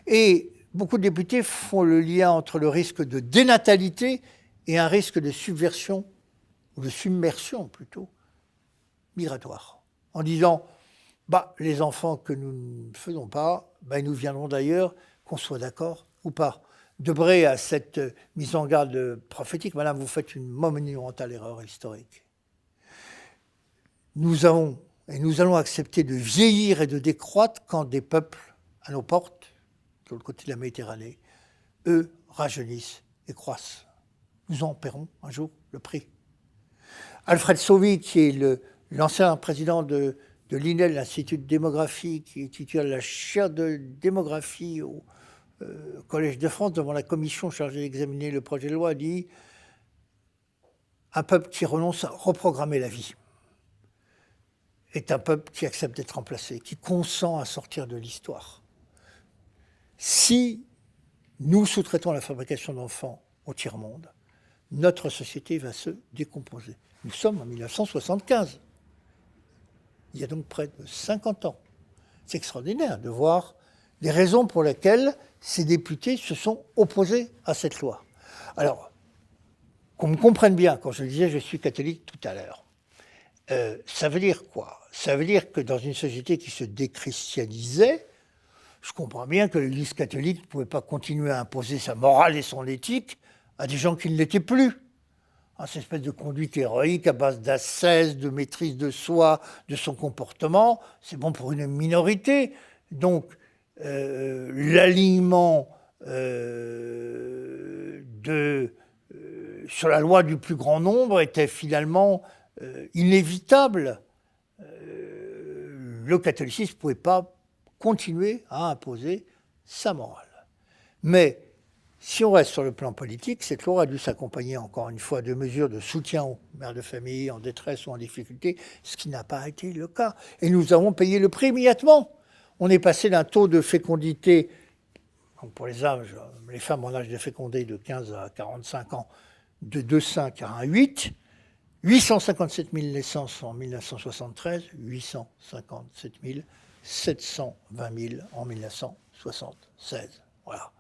et beaucoup de députés font le lien entre le risque de dénatalité et un risque de subversion, ou de submersion plutôt, migratoire, en disant les enfants que nous ne faisons pas, ils nous viendront d'ailleurs, qu'on soit d'accord ou pas. Debré a cette mise en garde prophétique. Madame, vous faites une monumentale erreur historique. Nous allons accepter de vieillir et de décroître quand des peuples à nos portes, de l'autre côté de la Méditerranée, eux, rajeunissent et croissent. Nous en paierons un jour le prix. Alfred Sauvy, qui est l'ancien président de l'INEL, l'Institut de démographie, qui est titulaire de la chaire de démographie au Collège de France, devant la commission chargée d'examiner le projet de loi, a dit « Un peuple qui renonce à reprogrammer la vie est un peuple qui accepte d'être remplacé, qui consent à sortir de l'histoire. Si nous sous-traitons la fabrication d'enfants au tiers-monde, notre société va se décomposer. » Nous sommes en 1975. Il y a donc près de 50 ans. C'est extraordinaire de voir les raisons pour lesquelles ces députés se sont opposés à cette loi. Alors, qu'on me comprenne bien, quand je disais je suis catholique tout à l'heure, ça veut dire quoi? Ça veut dire que dans une société qui se déchristianisait, je comprends bien que l'Église catholique ne pouvait pas continuer à imposer sa morale et son éthique à des gens qui ne l'étaient plus. Cette espèce de conduite héroïque à base d'ascèse, de maîtrise de soi, de son comportement, c'est bon pour une minorité. Donc, l'alignement sur la loi du plus grand nombre était finalement inévitable. Le catholicisme ne pouvait pas continuer à imposer sa morale. Mais si on reste sur le plan politique, cette loi a dû s'accompagner, encore une fois, de mesures de soutien aux mères de famille en détresse ou en difficulté, ce qui n'a pas été le cas. Et nous avons payé le prix immédiatement. On est passé d'un taux de fécondité, donc pour les femmes en âge de féconder de 15 à 45 ans, de 2,5 à 1,8, 857 000 naissances en 1973, 857 720 000 en 1976. Voilà.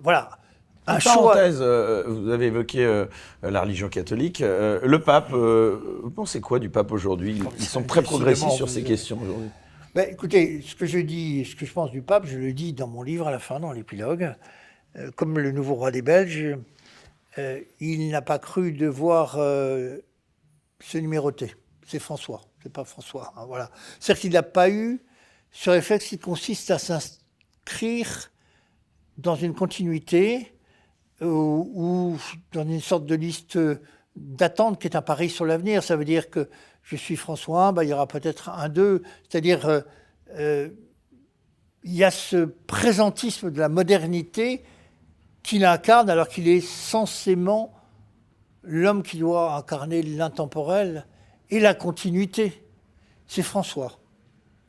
Voilà. Un parenthèse, vous avez évoqué la religion catholique. Le pape, vous pensez quoi du pape aujourd'hui? Ils sont très progressistes sur ces questions aujourd'hui. Ben, écoutez, ce que je pense du pape, je le dis dans mon livre à la fin, dans l'épilogue. Comme le nouveau roi des Belges, il n'a pas cru devoir se numéroter. C'est François, c'est pas François. Hein, voilà. C'est-à-dire qu'il n'a pas eu ce réflexe qui consiste à s'inscrire dans une continuité ou dans une sorte de liste d'attente qui est un pari sur l'avenir. Ça veut dire que je suis François 1, il y aura peut-être un 2. C'est-à-dire, il y a ce présentisme de la modernité qu'il incarne alors qu'il est censément l'homme qui doit incarner l'intemporel et la continuité. C'est François.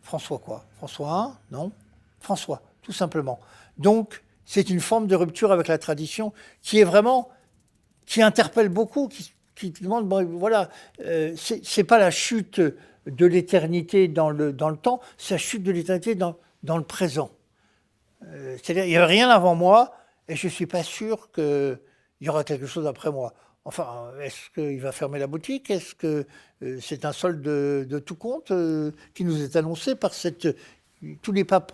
François quoi? François 1? Non. François, tout simplement. Donc, c'est une forme de rupture avec la tradition qui interpelle beaucoup, qui demande, voilà, c'est pas la chute de l'éternité dans le temps, c'est la chute de l'éternité dans le présent. C'est-à-dire, il n'y avait rien avant moi, et je ne suis pas sûr qu'il y aura quelque chose après moi. Enfin, est-ce qu'il va fermer la boutique? Est-ce que c'est un solde de tout compte qui nous est annoncé par cette... Tous les papes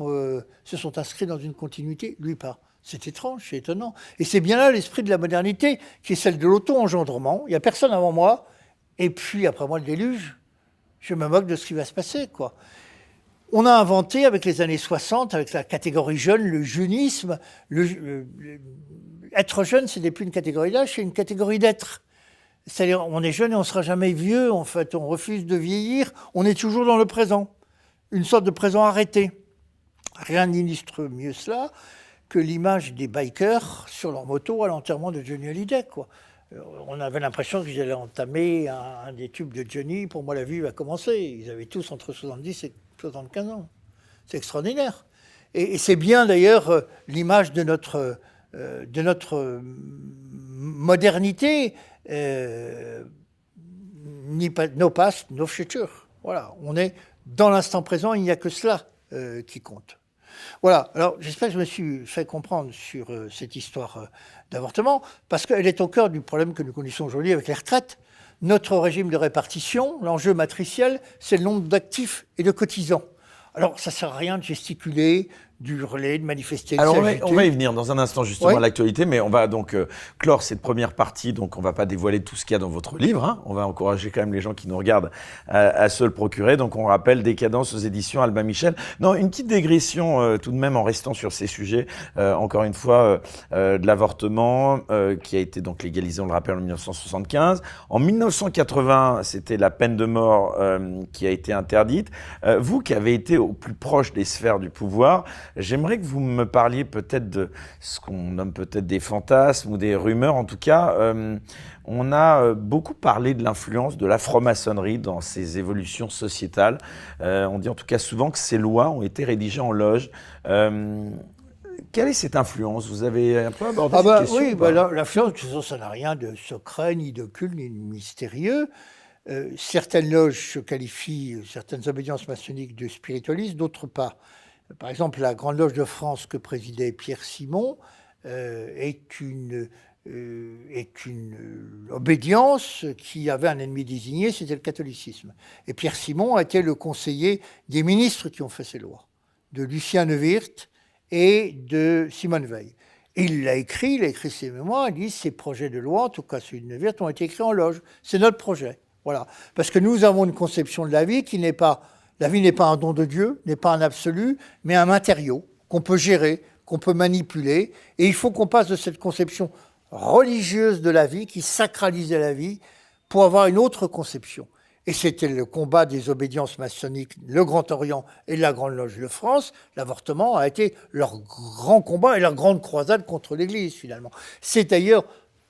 se sont inscrits dans une continuité, lui pas. C'est étrange, c'est étonnant. Et c'est bien là l'esprit de la modernité, qui est celle de l'auto-engendrement. Il n'y a personne avant moi, et puis après moi le déluge. Je me moque de ce qui va se passer, quoi. On a inventé, avec les années 60, avec la catégorie jeune, le jeunisme. Être jeune, ce n'est plus une catégorie d'âge, c'est une catégorie d'être. C'est-à-dire, on est jeune et on ne sera jamais vieux, en fait. On refuse de vieillir, on est toujours dans le présent. Une sorte de présent arrêté. Rien n'illustre mieux cela que l'image des bikers sur leur moto à l'enterrement de Johnny Hallyday, quoi. On avait l'impression qu'ils allaient entamer un des tubes de Johnny. Pour moi, la vie va commencer. Ils avaient tous entre 70 et 75 ans. C'est extraordinaire. Et c'est bien, d'ailleurs, l'image de notre modernité. No past, no future. Voilà, on est dans l'instant présent, il n'y a que cela qui compte. Voilà, alors j'espère que je me suis fait comprendre sur cette histoire d'avortement, parce qu'elle est au cœur du problème que nous connaissons aujourd'hui avec les retraites. Notre régime de répartition, l'enjeu matriciel, c'est le nombre d'actifs et de cotisants. Alors, ça ne sert à rien de gesticuler, d'hurler, de manifester, de s'agiter. On va y venir dans un instant justement à l'actualité, mais on va donc clore cette première partie, donc on ne va pas dévoiler tout ce qu'il y a dans votre livre, hein. On va encourager quand même les gens qui nous regardent à se le procurer. Donc on rappelle Décadence aux éditions Albin Michel. Non, une petite dégression tout de même en restant sur ces sujets, encore une fois, de l'avortement qui a été donc légalisé, on le rappelle, en 1975. En 1980, c'était la peine de mort qui a été interdite. Vous qui avez été au plus proche des sphères du pouvoir, j'aimerais que vous me parliez peut-être de ce qu'on nomme peut-être des fantasmes ou des rumeurs. En tout cas, on a beaucoup parlé de l'influence de la franc-maçonnerie dans ces évolutions sociétales. On dit en tout cas souvent que ces lois ont été rédigées en loge. Quelle est cette influence? Vous avez un peu abordé cette question? Oui, l'influence, ça n'a rien de secret, ni d'occulte, ni de mystérieux. Certaines loges se qualifient, certaines obédiences maçonniques, de spiritualistes, d'autres pas. Par exemple, la Grande Loge de France que présidait Pierre Simon est une obédience qui avait un ennemi désigné, c'était le catholicisme. Et Pierre Simon a été le conseiller des ministres qui ont fait ces lois, de Lucien Neuwirth et de Simone Veil. Et il a écrit ses mémoires, il dit ces projets de loi, en tout cas celui de Neuwirth, ont été écrits en loge. C'est notre projet. Voilà. Parce que nous avons une conception de la vie qui n'est pas La vie n'est pas un don de Dieu, n'est pas un absolu, mais un matériau qu'on peut gérer, qu'on peut manipuler. Et il faut qu'on passe de cette conception religieuse de la vie, qui sacralisait la vie, pour avoir une autre conception. Et c'était le combat des obédiences maçonniques, le Grand Orient et la Grande Loge de France. L'avortement a été leur grand combat et leur grande croisade contre l'Église, finalement. C'est d'ailleurs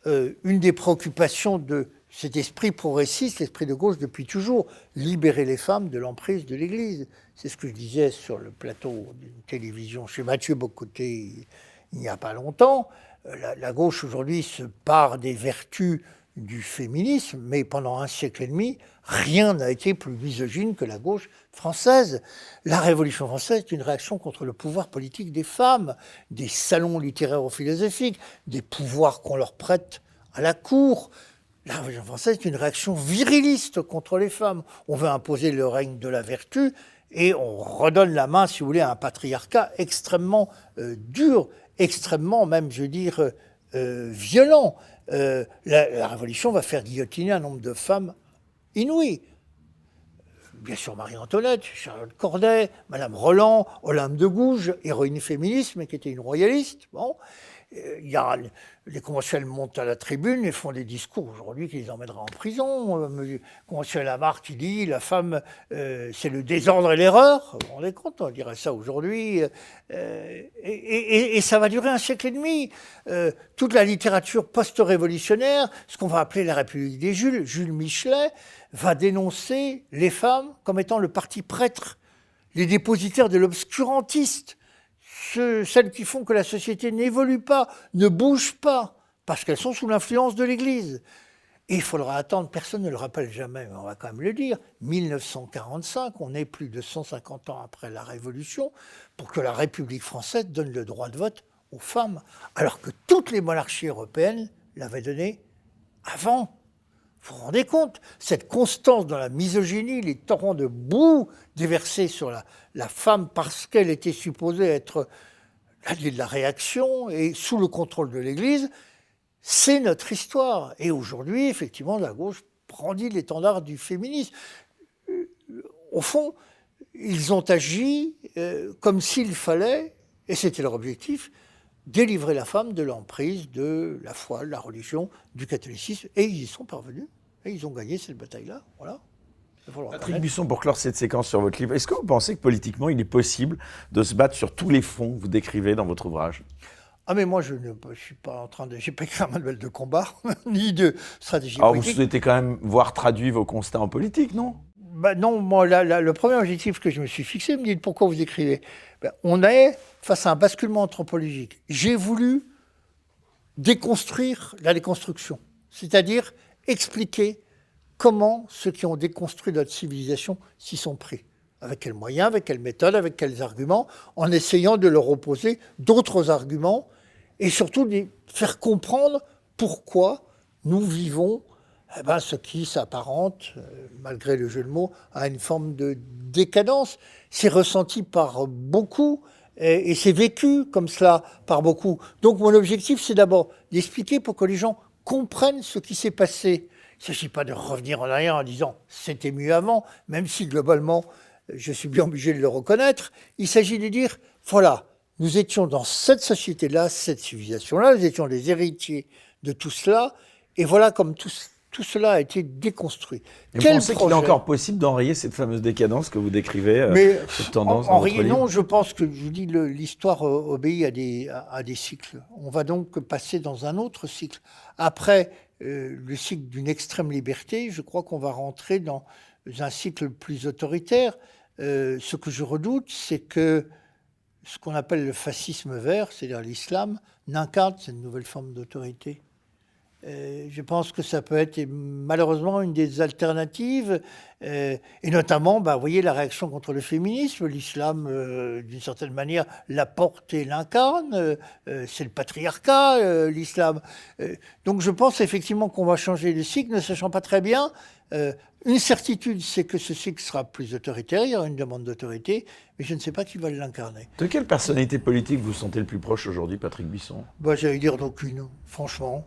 une des préoccupations de cet esprit progressiste, l'esprit de gauche depuis toujours, libérer les femmes de l'emprise de l'Église. C'est ce que je disais sur le plateau d'une télévision chez Mathieu Bocoté il n'y a pas longtemps. La gauche aujourd'hui se pare des vertus du féminisme, mais pendant un siècle et demi, rien n'a été plus misogyne que la gauche française. La Révolution française est une réaction contre le pouvoir politique des femmes, des salons littéraires ou philosophiques, des pouvoirs qu'on leur prête à la cour. La Révolution française est une réaction viriliste contre les femmes. On veut imposer le règne de la vertu et on redonne la main, si vous voulez, à un patriarcat extrêmement dur, extrêmement, même, je veux dire, violent. La Révolution va faire guillotiner un nombre de femmes inouï. Bien sûr, Marie-Antoinette, Charlotte Corday, Madame Roland, Olympe de Gouges, héroïne féministe, mais qui était une royaliste. Bon. Il y a, les conventionnels montent à la tribune et font des discours aujourd'hui qui les emmènera en prison. Le conventionnel Lamarck qui dit la femme, c'est le désordre et l'erreur. Vous vous rendez compte, on dirait ça aujourd'hui. Et ça va durer un siècle et demi. Toute la littérature post-révolutionnaire, ce qu'on va appeler la République des Jules, Jules Michelet, va dénoncer les femmes comme étant le parti prêtre, les dépositaires de l'obscurantiste. Celles qui font que la société n'évolue pas, ne bouge pas, parce qu'elles sont sous l'influence de l'Église. Et il faudra attendre, personne ne le rappelle jamais, mais on va quand même le dire, 1945, on est plus de 150 ans après la Révolution, pour que la République française donne le droit de vote aux femmes, alors que toutes les monarchies européennes l'avaient donné avant. Vous vous rendez compte? Cette constance dans la misogynie, les torrents de boue déversés sur la femme parce qu'elle était supposée être l'alliée de la réaction et sous le contrôle de l'Église, c'est notre histoire. Et aujourd'hui, effectivement, la gauche brandit l'étendard du féminisme. Au fond, ils ont agi comme s'il fallait, et c'était leur objectif, délivrer la femme de l'emprise de la foi, de la religion, du catholicisme. Et ils y sont parvenus. Et ils ont gagné cette bataille-là. Voilà. Patrick Buisson, pour clore cette séquence sur votre livre, est-ce que vous pensez que politiquement, il est possible de se battre sur tous les fronts que vous décrivez dans votre ouvrage? Ah mais moi, je ne suis pas en train de... J'ai pas écrit un manuel de combat, ni de stratégie Alors politique. vous souhaitez quand même voir traduit vos constats en politique, non? Non, moi, le premier objectif que je me suis fixé, me dit pourquoi vous écrivez. On est face à un basculement anthropologique. J'ai voulu déconstruire la déconstruction, c'est-à-dire expliquer comment ceux qui ont déconstruit notre civilisation s'y sont pris. Avec quels moyens, avec quelles méthodes, avec quels arguments, en essayant de leur opposer d'autres arguments et surtout de faire comprendre pourquoi nous vivons ce qui s'apparente, malgré le jeu de mots, à une forme de décadence. C'est ressenti par beaucoup et c'est vécu comme cela par beaucoup. Donc mon objectif, c'est d'abord d'expliquer pour que les gens comprennent ce qui s'est passé. Il ne s'agit pas de revenir en arrière en disant « c'était mieux avant », même si globalement, je suis bien obligé de le reconnaître. Il s'agit de dire « voilà, nous étions dans cette société-là, cette civilisation-là, nous étions les héritiers de tout cela, et voilà comme tout cela a été déconstruit. » Vous pensez qu'il est encore possible d'enrayer cette fameuse décadence que vous décrivez, cette tendance dans votre livre? Non, je pense que, je vous dis, l'histoire obéit à des cycles. On va donc passer dans un autre cycle. Après le cycle d'une extrême liberté, je crois qu'on va rentrer dans un cycle plus autoritaire. Ce que je redoute, c'est que ce qu'on appelle le fascisme vert, c'est-à-dire l'islam, n'incarne cette nouvelle forme d'autorité. Je pense que ça peut être malheureusement une des alternatives, et notamment, vous voyez, la réaction contre le féminisme. L'islam, d'une certaine manière, la porte et l'incarne. C'est le patriarcat, l'islam. Donc je pense effectivement qu'on va changer de cycle, ne sachant pas très bien. Une certitude, c'est que ce cycle sera plus autoritaire, il y aura une demande d'autorité, mais je ne sais pas qui va l'incarner. De quelle personnalité politique vous sentez le plus proche aujourd'hui, Patrick Buisson? J'allais dire d'aucune, franchement.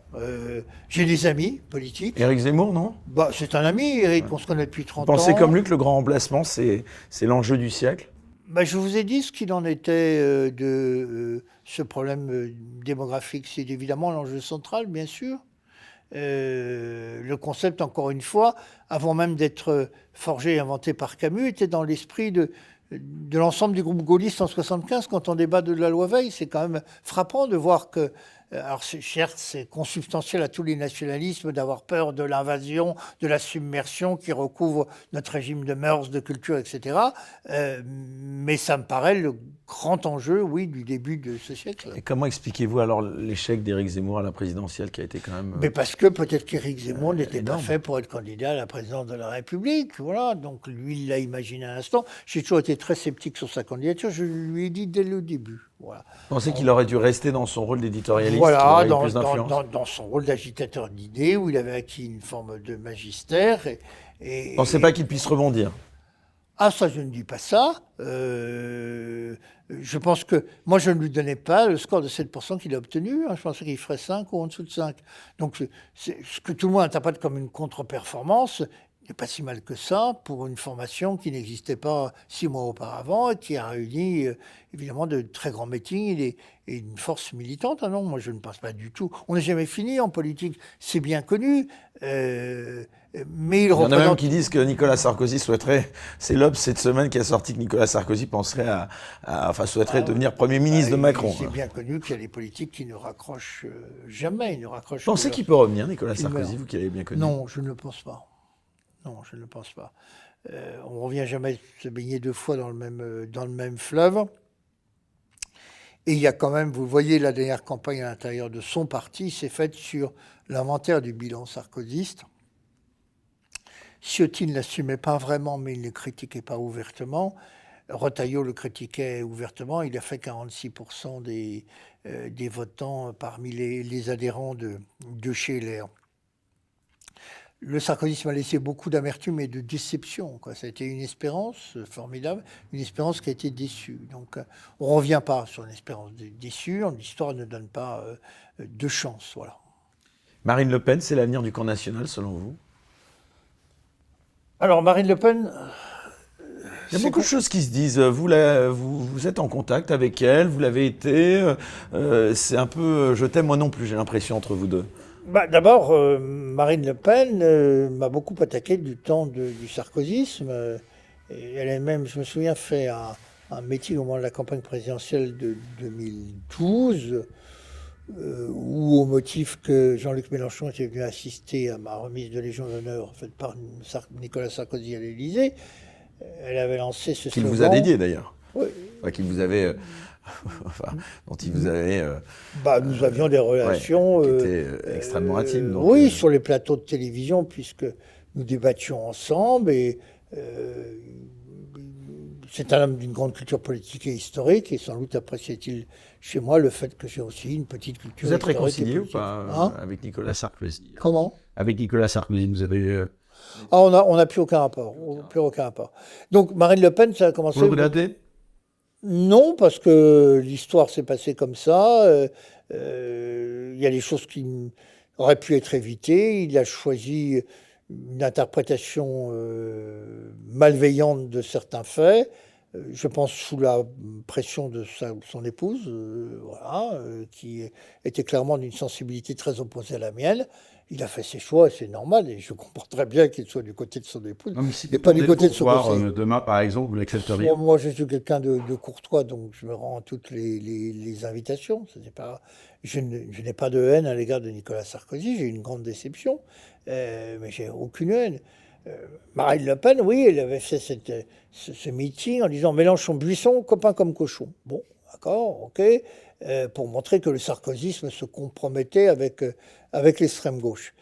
J'ai des amis politiques. Éric Zemmour, non? C'est un ami, Éric, on se connaît depuis 30 30 Vous pensez ans. comme lui que le grand remplacement, c'est l'enjeu du siècle? Ben, je vous ai dit ce qu'il en était de ce problème démographique. C'est évidemment l'enjeu central, bien sûr. Le concept, encore une fois, avant même d'être forgé et inventé par Camus, était dans l'esprit de l'ensemble du groupe gaulliste en 75 quand on débat de la loi Veil. C'est quand même frappant de voir que, alors certes, c'est consubstantiel à tous les nationalismes d'avoir peur de l'invasion, de la submersion qui recouvre notre régime de mœurs, de culture, etc. Mais ça me paraît le grand enjeu, oui, du début de ce siècle. Et comment expliquez-vous alors l'échec d'Éric Zemmour à la présidentielle qui a été quand même... Mais parce que peut-être qu'Éric Zemmour n'était pas énorme. fait pour être candidat à la présidence de la République. Voilà, donc lui, il l'a imaginé à l'instant. J'ai toujours été très sceptique sur sa candidature, je lui ai dit dès le début. Voilà. Vous pensez qu'il aurait dû rester dans son rôle d'éditorialiste, qu'il Voilà, aurait eu plus d'influence? dans son rôle d'agitateur d'idées, où il avait acquis une forme de magistère. Vous ne pensez pas qu'il puisse rebondir? Ah, ça, je ne dis pas ça. Je pense que moi, je ne lui donnais pas le score de 7% qu'il a obtenu. Je pensais qu'il ferait 5 ou en dessous de 5. Donc, ce que tout le monde interprète comme une contre-performance n'est pas si mal que ça pour une formation qui n'existait pas 6 mois auparavant et qui a réuni évidemment de très grands meetings et une force militante. Ah non, moi, je ne pense pas du tout. On n'est jamais fini en politique, c'est bien connu. Mais il y en a même représente... qui disent que Nicolas Sarkozy souhaiterait, c'est l'Obs cette semaine qui a sorti que Nicolas Sarkozy penserait souhaiterait devenir Premier ministre de Macron. C'est bien connu qu'il y a des politiques qui ne raccrochent jamais. Ils ne raccrochent Pensez que qu'il peut revenir, Nicolas qu'il Sarkozy, meurt. vous qui l'avez bien connu? Non, je ne le pense pas. Non, je ne le pense pas. On ne revient jamais se baigner 2 fois dans le même fleuve. Et il y a quand même, vous voyez, la dernière campagne à l'intérieur de son parti s'est faite sur l'inventaire du bilan sarkozyste. Ciotti ne l'assumait pas vraiment, mais il ne le critiquait pas ouvertement. Retailleau le critiquait ouvertement. Il a fait 46% des votants parmi les adhérents de chez LR. Le sarkozysme a laissé beaucoup d'amertume et de déception, quoi. Ça a été une espérance formidable, une espérance qui a été déçue. Donc, on ne revient pas sur une espérance déçue. L'histoire ne donne pas de chance. Voilà. Marine Le Pen, c'est l'avenir du camp national, selon vous? Alors, Marine Le Pen... Il y a beaucoup de choses qui se disent. Vous êtes en contact avec elle, vous l'avez été. C'est un peu je t'aime moi non plus, j'ai l'impression, entre vous deux. Bah, d'abord, Marine Le Pen m'a beaucoup attaqué du temps du sarkozysme. Et elle a même, je me souviens, fait un meeting au moment de la campagne présidentielle de 2012, où au motif que Jean-Luc Mélenchon était venu assister à ma remise de Légion d'honneur faite par Nicolas Sarkozy à l'Élysée, elle avait lancé ce slogan. Qu'il vous a dédié d'ailleurs. Oui. Enfin, qu'il vous avait... dont il vous avait... nous avions des relations... qui étaient extrêmement intimes. Donc, oui, sur les plateaux de télévision, puisque nous débattions ensemble. Et c'est un homme d'une grande culture politique et historique. Et sans doute appréciait-il chez moi le fait que j'ai aussi une petite culture vous êtes historique. réconcilié ou pas avec Nicolas Sarkozy? Comment? Avec Nicolas Sarkozy, vous avez... on n'a plus aucun rapport. Plus aucun rapport. Donc, Marine Le Pen, ça a commencé... Vous le regrettez? Non, parce que l'histoire s'est passée comme ça. Il y a des choses qui auraient pu être évitées. Il a choisi une interprétation malveillante de certains faits. Je pense sous la pression de son épouse, qui était clairement d'une sensibilité très opposée à la mienne. Il a fait ses choix, et c'est normal, et je comprends très bien qu'il soit du côté de son épouse, et pas du côté de son conseil. Demain, par exemple, vous l'accepteriez? Moi, je suis quelqu'un de courtois, donc je me rends à toutes les invitations. Je n'ai pas de haine à l'égard de Nicolas Sarkozy, j'ai une grande déception, mais j'ai aucune haine. Marine Le Pen, oui, elle avait fait ce meeting en disant Mélenchon-Buisson, copains comme cochons. Bon, d'accord, ok, pour montrer que le sarkozysme se compromettait avec l'extrême gauche.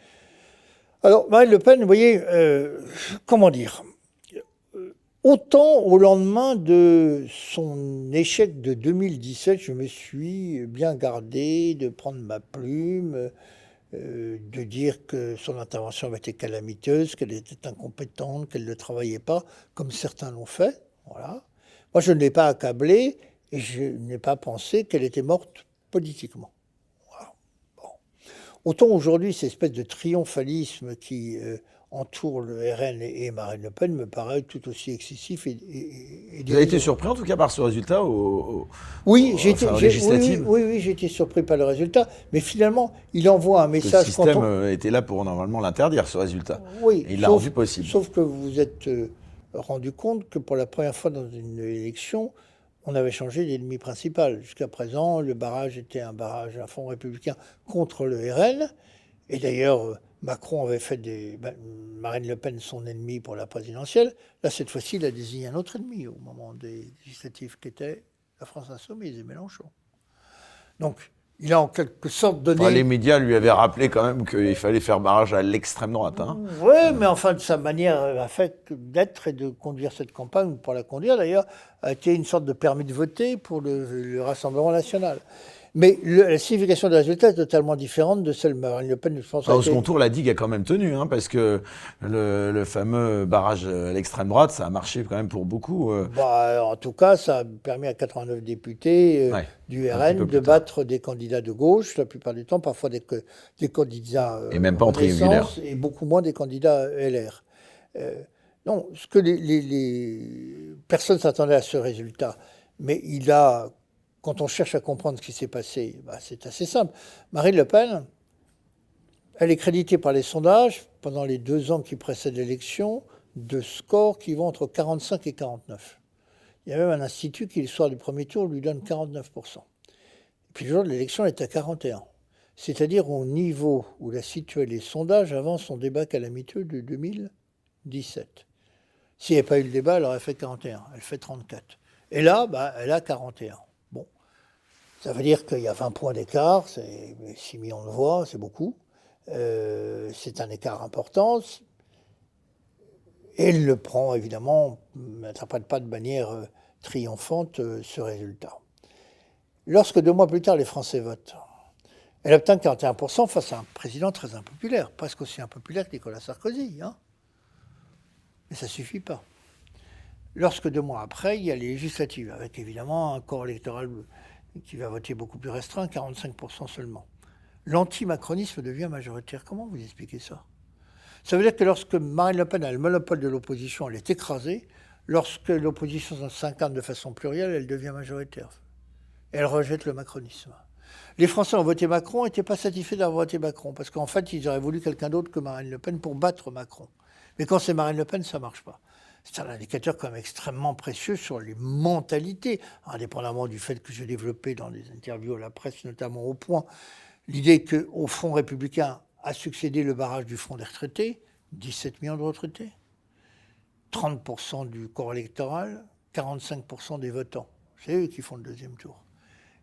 Alors, Marine Le Pen, vous voyez, comment dire, autant au lendemain de son échec de 2017, je me suis bien gardé de prendre ma plume, de dire que son intervention avait été calamiteuse, qu'elle était incompétente, qu'elle ne travaillait pas, comme certains l'ont fait. Voilà. Moi, je ne l'ai pas accablée et je n'ai pas pensé qu'elle était morte politiquement. Voilà. Bon. Autant aujourd'hui, cette espèce de triomphalisme qui entoure le RN et Marine Le Pen me paraît tout aussi excessif et Vous avez été surpris en tout cas par ce résultat oui, aux législatives? oui, j'ai été surpris par le résultat, mais finalement, il envoie un message. Le système était là pour normalement l'interdire, ce résultat. Oui, et il l'a rendu possible. Sauf que vous vous êtes rendu compte que pour la première fois dans une élection, on avait changé l'ennemi principal. Jusqu'à présent, le barrage était un front républicain contre le RN. Et d'ailleurs, Macron avait fait Marine Le Pen son ennemi pour la présidentielle. Là, cette fois-ci, il a désigné un autre ennemi au moment des législatives, qui était la France Insoumise et Mélenchon. Donc, il a en quelque sorte donné... les médias lui avaient rappelé quand même qu'il fallait faire barrage à l'extrême droite. Hein. Oui, mais enfin, de sa manière d'être et de conduire cette campagne, ou pour la conduire d'ailleurs, a été une sorte de permis de voter pour le Rassemblement national. Mais la signification des résultats est totalement différente de celle de Marine Le Pen. Au second tour, la digue a quand même tenu, hein, parce que le fameux barrage à l'extrême droite, ça a marché quand même pour beaucoup. En tout cas, ça a permis à 89 députés du RN de battre des candidats de gauche, la plupart du temps, parfois des candidats et même pas en triangulaire. Et beaucoup moins des candidats LR. Non, ce que les personnes s'attendaient à ce résultat, mais quand on cherche à comprendre ce qui s'est passé, c'est assez simple. Marine Le Pen, elle est créditée par les sondages, pendant les 2 ans qui précèdent l'élection, de scores qui vont entre 45 et 49. Il y a même un institut qui, le soir du premier tour, lui donne 49%. Et puis le jour de l'élection, elle est à 41%. C'est-à-dire au niveau où la situaient les sondages avant son débat calamiteux de 2017. S'il n'y avait pas eu le débat, elle aurait fait 41. Elle fait 34. Et là, elle a 41. Bon. Ça veut dire qu'il y a 20 points d'écart, c'est 6 millions de voix, c'est beaucoup. C'est un écart important. Et elle le prend, évidemment, n'interprète pas de manière triomphante ce résultat. Lorsque 2 mois plus tard, les Français votent, elle obtient 41% face à un président très impopulaire, presque aussi impopulaire que Nicolas Sarkozy. Hein. Mais ça ne suffit pas. Lorsque 2 mois après, il y a les législatives, avec évidemment un corps électoral qui va voter beaucoup plus restreint, 45% seulement. L'anti-macronisme devient majoritaire. Comment vous expliquez ça ? Ça veut dire que lorsque Marine Le Pen a le monopole de l'opposition, elle est écrasée. Lorsque l'opposition s'incarne de façon plurielle, elle devient majoritaire. Elle rejette le macronisme. Les Français ont voté Macron, n'étaient pas satisfaits d'avoir voté Macron, parce qu'en fait, ils auraient voulu quelqu'un d'autre que Marine Le Pen pour battre Macron. Mais quand c'est Marine Le Pen, ça ne marche pas. C'est un indicateur quand même extrêmement précieux sur les mentalités, indépendamment du fait que j'ai développé dans des interviews à la presse, notamment au Point, l'idée qu'au Front républicain a succédé le barrage du Front des retraités, 17 millions de retraités, 30% du corps électoral, 45% des votants. C'est eux qui font le deuxième tour.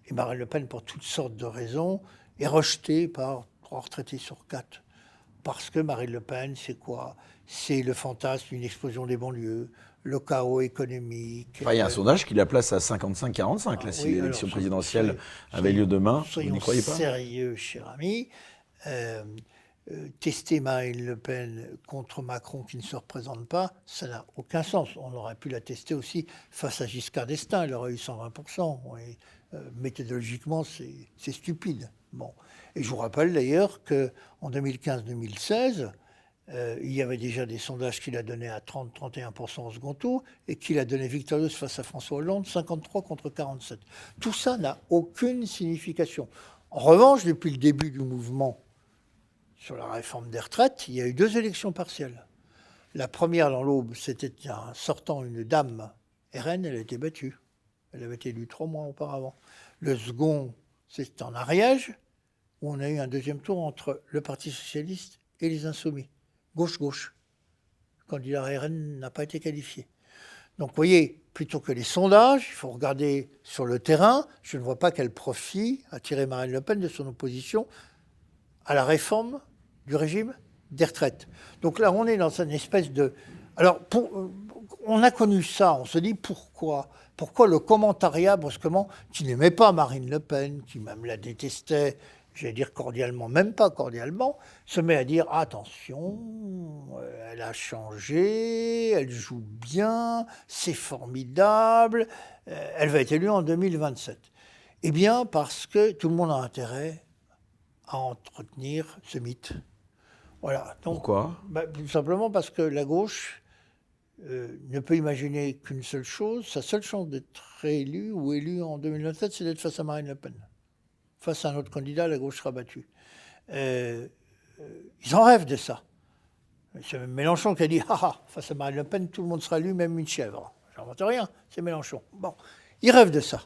Et Marine Le Pen, pour toutes sortes de raisons, est rejetée par 3 retraités sur 4. Parce que Marine Le Pen, c'est quoi ? C'est le fantasme d'une explosion des banlieues, le chaos économique. Il y a un sondage qui la place à 55-45, si l'élection présidentielle avait lieu demain. Vous n'y croyez pas ? Soyons sérieux, cher ami. Tester Marine Le Pen contre Macron qui ne se représente pas, ça n'a aucun sens. On aurait pu la tester aussi face à Giscard d'Estaing, elle aurait eu 120%. Et, méthodologiquement, c'est stupide. Bon. Et je vous rappelle d'ailleurs qu'en 2015-2016, il y avait déjà des sondages qui la donnaient à 30-31% au second tour et qui la donnaient victorieuse face à François Hollande, 53 contre 47. Tout ça n'a aucune signification. En revanche, depuis le début du mouvement sur la réforme des retraites, il y a eu 2 élections partielles. La première dans l'Aube, c'était en sortant une dame RN, elle a été battue. Elle avait été élue 3 mois auparavant. Le second, c'est en Ariège, où on a eu un deuxième tour entre le Parti socialiste et les Insoumis. Gauche-gauche. Le candidat RN n'a pas été qualifié. Donc vous voyez, plutôt que les sondages, il faut regarder sur le terrain. Je ne vois pas quel profit a tiré Marine Le Pen de son opposition à la réforme du régime des retraites. Donc là, on est dans une espèce de... Alors, on a connu ça, on se dit pourquoi le commentariat, brusquement, qui n'aimait pas Marine Le Pen, qui même la détestait, j'allais dire cordialement, même pas cordialement, se met à dire « Attention, elle a changé, elle joue bien, c'est formidable, elle va être élue en 2027. » Eh bien, parce que tout le monde a intérêt à entretenir ce mythe. Voilà. Donc, Pourquoi ? tout simplement parce que la gauche ne peut imaginer qu'une seule chose. Sa seule chance d'être réélu ou élu en 2027, c'est d'être face à Marine Le Pen. Face à un autre candidat, la gauche sera battue. Ils en rêvent de ça. C'est même Mélenchon qui a dit « Ah, face à Marine Le Pen, tout le monde sera élu, même une chèvre. » J'invente rien, c'est Mélenchon. Bon, ils rêvent de ça.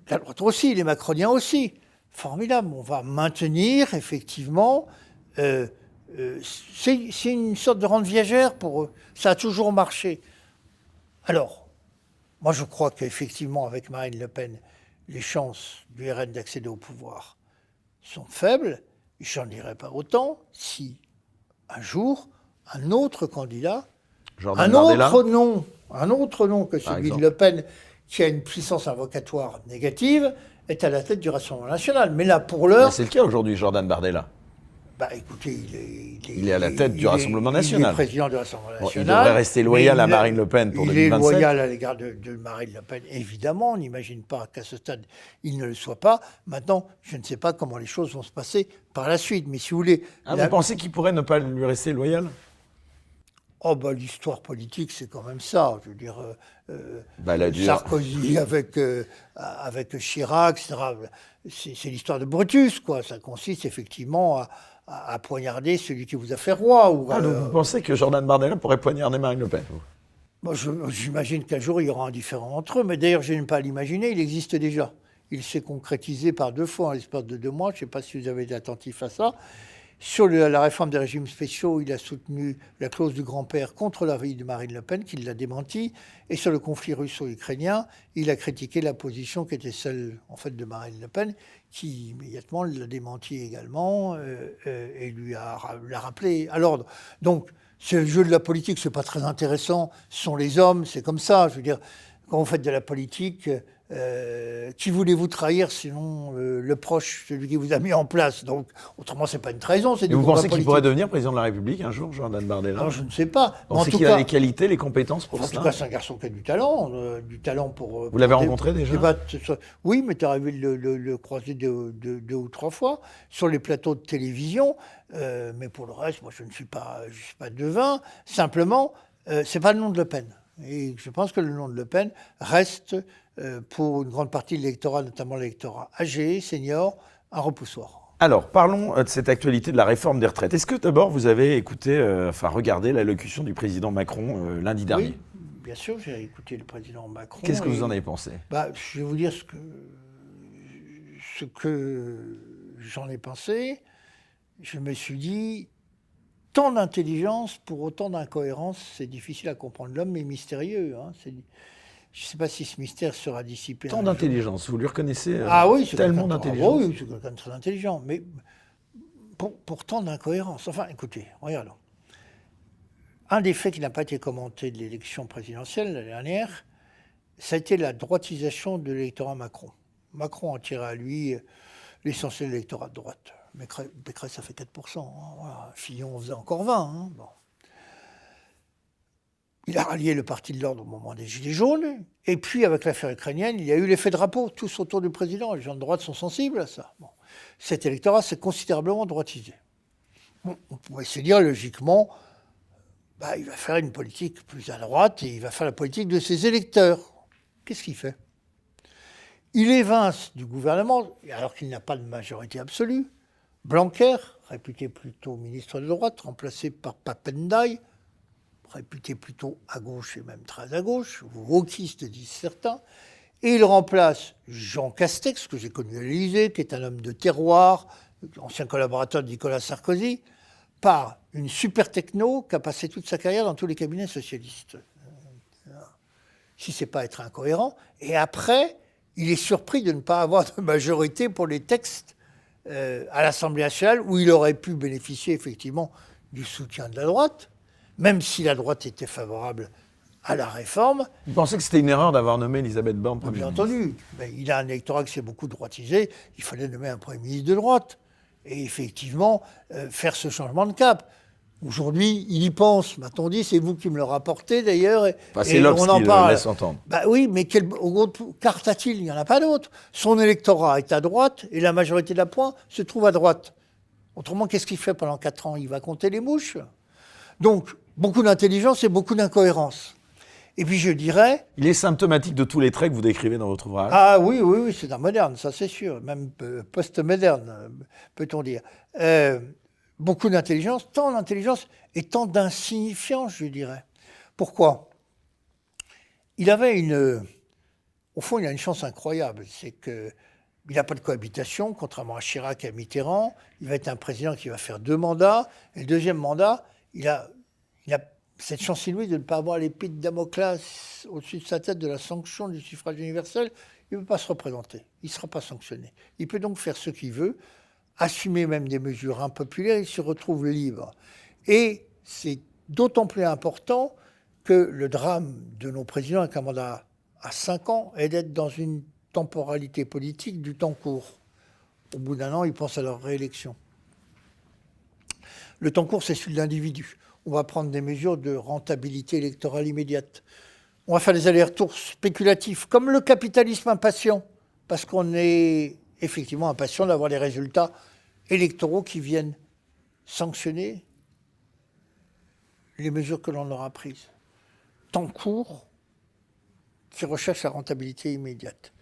La droite aussi, les macroniens aussi. Formidable, on va maintenir, effectivement... c'est une sorte de rente viagère pour eux. Ça a toujours marché. Alors, moi je crois qu'effectivement, avec Marine Le Pen, les chances du RN d'accéder au pouvoir sont faibles. J'en dirais pas autant si un jour, un autre candidat, un autre nom que celui de Le Pen, qui a une puissance invocatoire négative, est à la tête du Rassemblement national. Mais là, pour l'heure... C'est le cas aujourd'hui, Jordan Bardella. Écoutez, il est à la tête du Rassemblement national. Il est président du Rassemblement national. Il devrait rester loyal à Marine Le Pen pour 2027. Il est loyal à l'égard de Marine Le Pen, évidemment. On n'imagine pas qu'à ce stade, il ne le soit pas. Maintenant, je ne sais pas comment les choses vont se passer par la suite. Mais si vous voulez... Vous pensez qu'il pourrait ne pas lui rester loyal ? L'histoire politique, c'est quand même ça. Je veux dire, Sarkozy avec Chirac, etc. C'est l'histoire de Brutus, quoi. Ça consiste effectivement à poignarder celui qui vous a fait roi. Donc vous pensez que Jordan Bardella pourrait poignarder Marine Le Pen ? Moi, j'imagine qu'un jour, il y aura un différend entre eux. Mais d'ailleurs, je n'aime pas l'imaginer, il existe déjà. Il s'est concrétisé par 2 fois en l'espace de 2 mois. Je ne sais pas si vous avez été attentif à ça. Sur la réforme des régimes spéciaux, il a soutenu la clause du grand-père contre l'avis de Marine Le Pen, qui l'a démenti. Et sur le conflit russo-ukrainien, il a critiqué la position qui était celle, en fait, de Marine Le Pen, qui immédiatement l'a démenti également et l'a rappelé à l'ordre. Donc, c'est le jeu de la politique, c'est pas très intéressant. Ce sont les hommes, c'est comme ça. Je veux dire, quand vous faites de la politique... qui voulez-vous trahir sinon le proche, celui qui vous a mis en place. Donc, autrement, c'est pas une trahison. Et vous pensez qu'il pourrait devenir président de la République un jour, Jordan Bardella ? Alors, je ne sais pas. Vous pensez qu'il a les qualités, les compétences pour cela ? En tout cas, c'est un garçon qui a du talent pour... Vous l'avez rencontré déjà ? Oui, mais tu es arrivé de le croiser 2 ou 3 fois sur les plateaux de télévision. Mais pour le reste, moi, je ne suis pas devin. Simplement, c'est pas le nom de Le Pen. Et je pense que le nom de Le Pen reste... pour une grande partie de l'électorat, notamment l'électorat âgé, senior, un repoussoir. Alors, parlons de cette actualité de la réforme des retraites. Est-ce que d'abord vous avez regardé l'allocution du président Macron lundi dernier ? Oui, bien sûr, j'ai écouté le président Macron. Qu'est-ce que vous en avez pensé ? Je vais vous dire ce que j'en ai pensé. Je me suis dit, tant d'intelligence pour autant d'incohérence, c'est difficile à comprendre. L'homme est mystérieux, hein, je ne sais pas si ce mystère sera dissipé. Tant d'intelligence, vous lui reconnaissez oui, tellement d'intelligence. Oui, c'est quelqu'un de très intelligent, mais pour tant d'incohérence. Enfin, écoutez, regardons. Un des faits qui n'a pas été commenté de l'élection présidentielle l'année dernière, ça a été la droitisation de l'électorat Macron. Macron a tiré à lui l'essentiel de l'électorat de droite. Pécresse, ça fait 4%. Hein, voilà. Fillon faisait encore 20%. Hein, bon. Il a rallié le parti de l'ordre au moment des Gilets jaunes. Et puis, avec l'affaire ukrainienne, il y a eu l'effet drapeau, tous autour du président. Les gens de droite sont sensibles à ça. Bon. Cet électorat s'est considérablement droitisé. Bon, on pourrait se dire, logiquement, il va faire une politique plus à droite et il va faire la politique de ses électeurs. Qu'est-ce qu'il fait ? Il évince du gouvernement, alors qu'il n'a pas de majorité absolue, Blanquer, réputé plutôt ministre de droite, remplacé par Papendiaï, réputé plutôt à gauche et même très à gauche, wokiste disent certains, et il remplace Jean Castex, que j'ai connu à l'Élysée, qui est un homme de terroir, ancien collaborateur de Nicolas Sarkozy, par une super techno qui a passé toute sa carrière dans tous les cabinets socialistes. Si c'est pas être incohérent. Et après, il est surpris de ne pas avoir de majorité pour les textes à l'Assemblée nationale, où il aurait pu bénéficier effectivement du soutien de la droite, même si la droite était favorable à la réforme. Vous pensez que c'était une erreur d'avoir nommé Elisabeth Borne Premier ministre ? Bien entendu. Mais il a un électorat qui s'est beaucoup droitisé. Il fallait nommer un Premier ministre de droite. Et effectivement, faire ce changement de cap. Aujourd'hui, il y pense, m'a-t-on dit, c'est vous qui me le rapportez d'ailleurs. C'est l'Obs qui le laisse entendre. Oui, mais quelle carte a-t-il ? Il n'y en a pas d'autre. Son électorat est à droite et la majorité de la pointe se trouve à droite. Autrement, qu'est-ce qu'il fait pendant 4 ans? Il va compter les mouches. Donc, beaucoup d'intelligence et beaucoup d'incohérence. Et puis je dirais... Il est symptomatique de tous les traits que vous décrivez dans votre ouvrage. Ah oui, c'est un moderne, ça c'est sûr, même post-moderne, peut-on dire. Beaucoup d'intelligence, tant d'intelligence et tant d'insignifiance, je dirais. Pourquoi? Il avait au fond, il a une chance incroyable, c'est qu'il n'a pas de cohabitation, contrairement à Chirac et à Mitterrand. Il va être un président qui va faire 2 mandats, et le deuxième mandat, il a cette chance inouïe de ne pas avoir l'épée de Damoclès au-dessus de sa tête de la sanction du suffrage universel. Il ne peut pas se représenter, il ne sera pas sanctionné. Il peut donc faire ce qu'il veut, assumer même des mesures impopulaires, il se retrouve libre. Et c'est d'autant plus important que le drame de nos présidents avec un mandat à 5 ans est d'être dans une temporalité politique du temps court. Au bout d'1 an, ils pensent à leur réélection. Le temps court, c'est celui de l'individu. On va prendre des mesures de rentabilité électorale immédiate. On va faire des allers-retours spéculatifs, comme le capitalisme impatient, parce qu'on est effectivement impatient d'avoir les résultats électoraux qui viennent sanctionner les mesures que l'on aura prises. Temps court, qui recherche la rentabilité immédiate.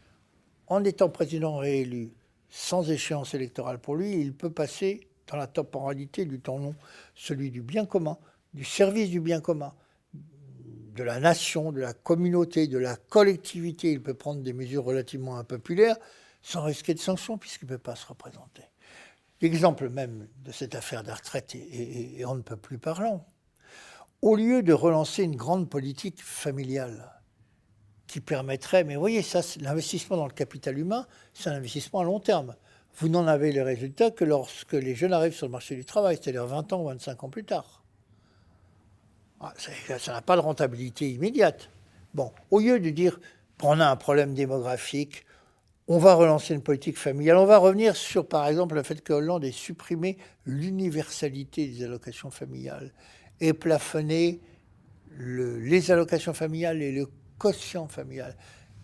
En étant président réélu, sans échéance électorale pour lui, il peut passer dans la temporalité du temps long, celui du bien commun, du service du bien commun, de la nation, de la communauté, de la collectivité. Il peut prendre des mesures relativement impopulaires sans risquer de sanctions puisqu'il ne peut pas se représenter. L'exemple même de cette affaire des retraites est on ne peut plus parlant. Au lieu de relancer une grande politique familiale qui permettrait, mais voyez, ça, l'investissement dans le capital humain, c'est un investissement à long terme. Vous n'en avez les résultats que lorsque les jeunes arrivent sur le marché du travail, c'est-à-dire 20 ans ou 25 ans plus tard. Ça n'a pas de rentabilité immédiate. Bon, au lieu de dire, on a un problème démographique, on va relancer une politique familiale, on va revenir sur, par exemple, le fait que Hollande ait supprimé l'universalité des allocations familiales et plafonné les allocations familiales et le quotient familial.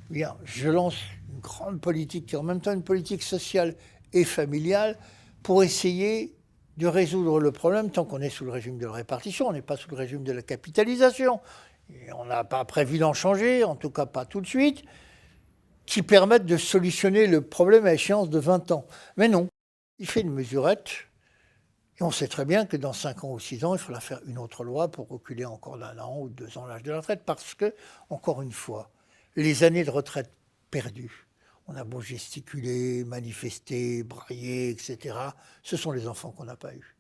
Bien, je lance une grande politique qui est en même temps une politique sociale et familiale pour essayer de résoudre le problème tant qu'on est sous le régime de la répartition, on n'est pas sous le régime de la capitalisation. Et on n'a pas prévu d'en changer, en tout cas pas tout de suite, qui permettent de solutionner le problème à échéance de 20 ans. Mais non, il fait une mesurette, et on sait très bien que dans 5 ans ou 6 ans, il faudra faire une autre loi pour reculer encore d'1 an ou 2 ans l'âge de la retraite, parce que, encore une fois, les années de retraite perdues, on a beau gesticuler, manifester, brailler, etc. Ce sont les enfants qu'on n'a pas eus.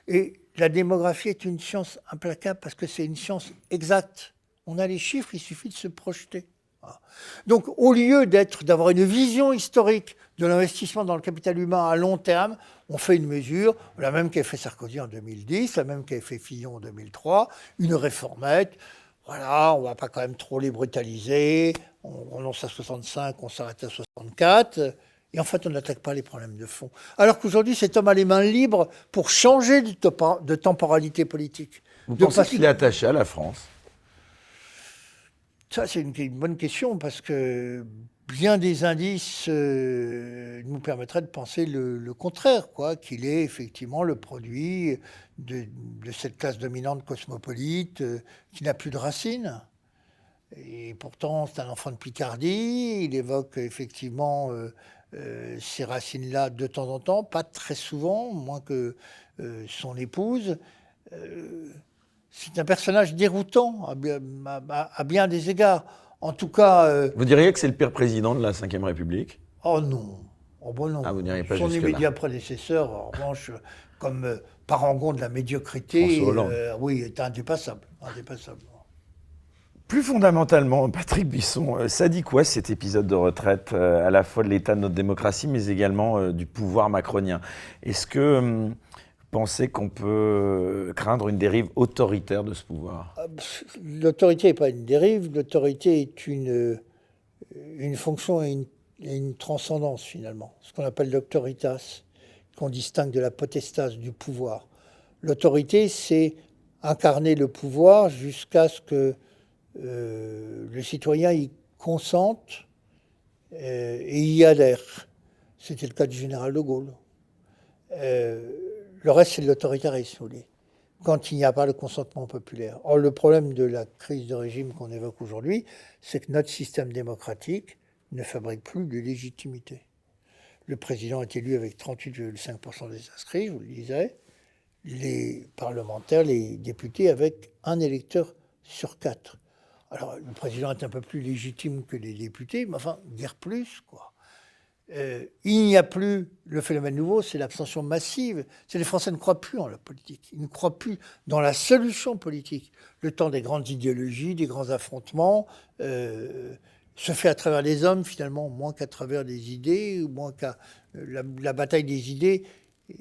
Et la démographie est une science implacable parce que c'est une science exacte. On a les chiffres, il suffit de se projeter. Voilà. Donc, au lieu d'avoir une vision historique de l'investissement dans le capital humain à long terme, on fait une mesure, la même qu'avait fait Sarkozy en 2010, la même qu'avait fait Fillon en 2003, une réformette. Voilà, on ne va pas quand même trop les brutaliser. On lance à 65, on s'arrête à 64. Et en fait, on n'attaque pas les problèmes de fond. Alors qu'aujourd'hui, cet homme a les mains libres pour changer de temporalité politique. Vous pensez qu'il est attaché à la France? Ça, c'est une bonne question, parce que bien des indices nous permettraient de penser le contraire, qu'il est effectivement le produit de cette classe dominante cosmopolite qui n'a plus de racines. Et pourtant, c'est un enfant de Picardie, il évoque effectivement ces racines-là de temps en temps, pas très souvent, moins que son épouse. C'est un personnage déroutant à bien des égards. En tout cas... Vous diriez que c'est le pire président de la Ve République? Oh non. Oh bon non. Ah, vous n'iriez pas Son jusque-là. immédiat prédécesseur, en revanche, comme parangon de la médiocrité, François Hollande. oui, est indépassable. Indépassable. Plus fondamentalement, Patrick Buisson, ça dit quoi cet épisode de retraite, à la fois de l'état de notre démocratie, mais également du pouvoir macronien? Est-ce que vous pensez qu'on peut craindre une dérive autoritaire de ce pouvoir? L'autorité n'est pas une dérive, l'autorité est une fonction et une transcendance finalement, ce qu'on appelle l'autoritas, qu'on distingue de la potestas, du pouvoir. L'autorité, c'est incarner le pouvoir jusqu'à ce que le citoyen y consente et y adhère. C'était le cas du général de Gaulle. Le reste, c'est de l'autoritarisme, si vous voulez, quand il n'y a pas le consentement populaire. Or, le problème de la crise de régime qu'on évoque aujourd'hui, c'est que notre système démocratique ne fabrique plus de légitimité. Le président est élu avec 38,5% des inscrits, je vous le disais. Les parlementaires, les députés, avec un électeur sur 4. Alors, le président est un peu plus légitime que les députés, mais enfin, guère plus, quoi. Il n'y a plus, le phénomène nouveau, c'est l'abstention massive. C'est les Français ne croient plus en la politique. Ils ne croient plus dans la solution politique. Le temps des grandes idéologies, des grands affrontements, se fait à travers les hommes, finalement, moins qu'à travers des idées, ou moins qu'à la bataille des idées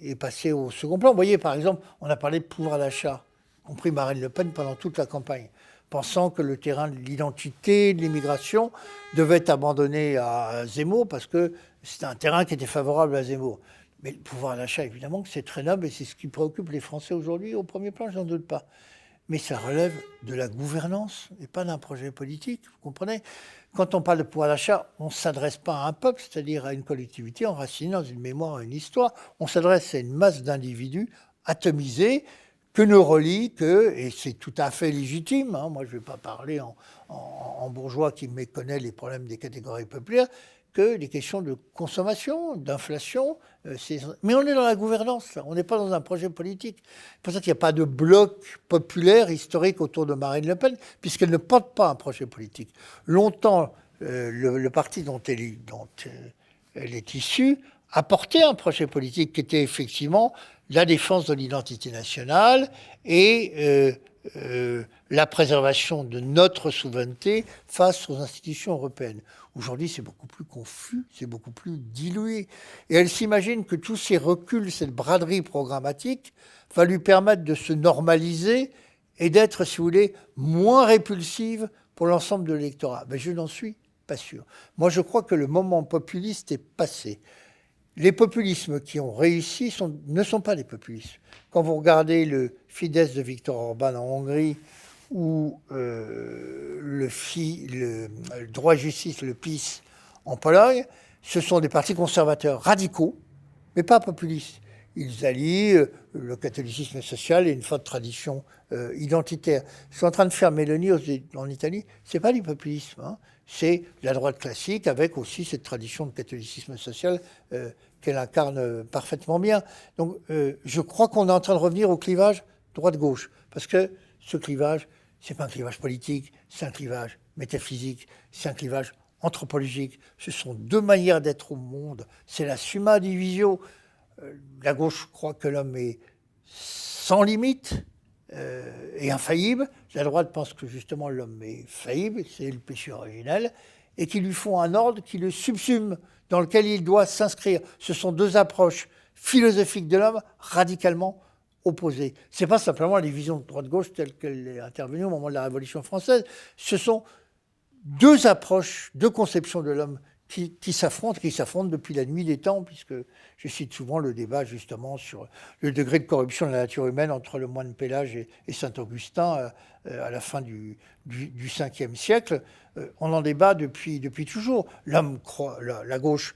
est passée au second plan. Vous voyez, par exemple, on a parlé de pouvoir d'achat, y compris Marine Le Pen pendant toute la campagne, pensant que le terrain de l'identité, de l'immigration, devait être abandonné à Zemmour parce que c'était un terrain qui était favorable à Zemmour. Mais le pouvoir d'achat, évidemment, c'est très noble et c'est ce qui préoccupe les Français aujourd'hui au premier plan, je n'en doute pas. Mais ça relève de la gouvernance et pas d'un projet politique, vous comprenez ? Quand on parle de pouvoir d'achat, on ne s'adresse pas à un peuple, c'est-à-dire à une collectivité enracinée dans une mémoire, une histoire. On s'adresse à une masse d'individus atomisés que ne relie que, et c'est tout à fait légitime, hein, moi je ne vais pas parler en bourgeois qui méconnaît les problèmes des catégories populaires, que les questions de consommation, d'inflation, mais on est dans la gouvernance, là. On n'est pas dans un projet politique. C'est pour ça qu'il n'y a pas de bloc populaire historique autour de Marine Le Pen, puisqu'elle ne porte pas un projet politique. Longtemps, le parti dont elle est issue a porté un projet politique qui était effectivement la défense de l'identité nationale et la préservation de notre souveraineté face aux institutions européennes. Aujourd'hui, c'est beaucoup plus confus, c'est beaucoup plus dilué. Et elle s'imagine que tous ces reculs, cette braderie programmatique, va lui permettre de se normaliser et d'être, si vous voulez, moins répulsive pour l'ensemble de l'électorat. Mais je n'en suis pas sûr. Moi, je crois que le moment populiste est passé. Les populismes qui ont réussi ne sont pas des populismes. Quand vous regardez le Fidesz de Viktor Orban en Hongrie ou le droit et justice, le PiS en Pologne, ce sont des partis conservateurs radicaux, mais pas populistes. Ils allient le catholicisme social et une forte tradition identitaire. Ce qu'est en train de faire Mélanie en Italie, c'est pas du populisme, hein. C'est la droite classique avec aussi cette tradition de catholicisme social qu'elle incarne parfaitement bien. Donc je crois qu'on est en train de revenir au clivage droite-gauche, parce que ce clivage, c'est pas un clivage politique, c'est un clivage métaphysique, c'est un clivage anthropologique. Ce sont deux manières d'être au monde. C'est la summa divisio. La gauche croit que l'homme est sans limite et infaillible. La droite pense que justement l'homme est faillible, c'est le péché originel, et qu'il lui faut un ordre qui le subsume, dans lequel il doit s'inscrire. Ce sont deux approches philosophiques de l'homme radicalement opposées. Ce n'est pas simplement les visions de droite-gauche telles qu'elles est intervenue au moment de la Révolution française. Ce sont deux approches, deux conceptions de l'homme qui s'affrontent depuis la nuit des temps, puisque je cite souvent le débat justement sur le degré de corruption de la nature humaine entre le moine Pélage et Saint-Augustin à la fin du 5e siècle. On en débat depuis toujours. L'homme croit, la gauche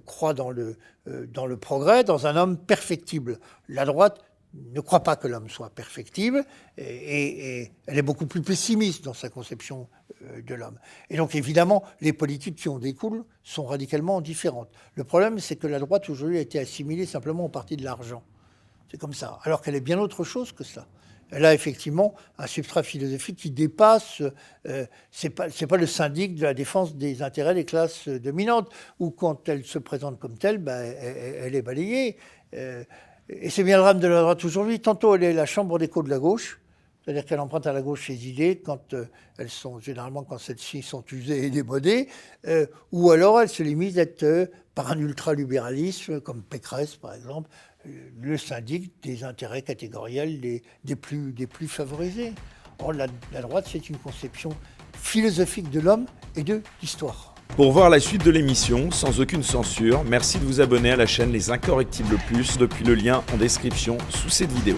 croit dans le progrès, dans un homme perfectible. La droite ne croit pas que l'homme soit perfectible et elle est beaucoup plus pessimiste dans sa conception de l'homme. Et donc évidemment, les politiques qui en découlent sont radicalement différentes. Le problème, c'est que la droite aujourd'hui a été assimilée simplement au parti de l'argent. C'est comme ça, alors qu'elle est bien autre chose que ça. Elle a effectivement un substrat philosophique qui dépasse, c'est pas le syndic de la défense des intérêts des classes dominantes, où quand elle se présente comme telle, elle est balayée. Et c'est bien le drame de la droite aujourd'hui. Tantôt, elle est la chambre d'écho de la gauche, c'est-à-dire qu'elle emprunte à la gauche ses idées quand généralement quand celles-ci sont usées et démodées, ou alors elle se limite à être, par un ultralibéralisme, comme Pécresse par exemple, le syndic des intérêts catégoriels des plus favorisés. Or, la droite, c'est une conception philosophique de l'homme et de l'histoire. Pour voir la suite de l'émission, sans aucune censure, merci de vous abonner à la chaîne Les Incorrectibles Plus depuis le lien en description sous cette vidéo.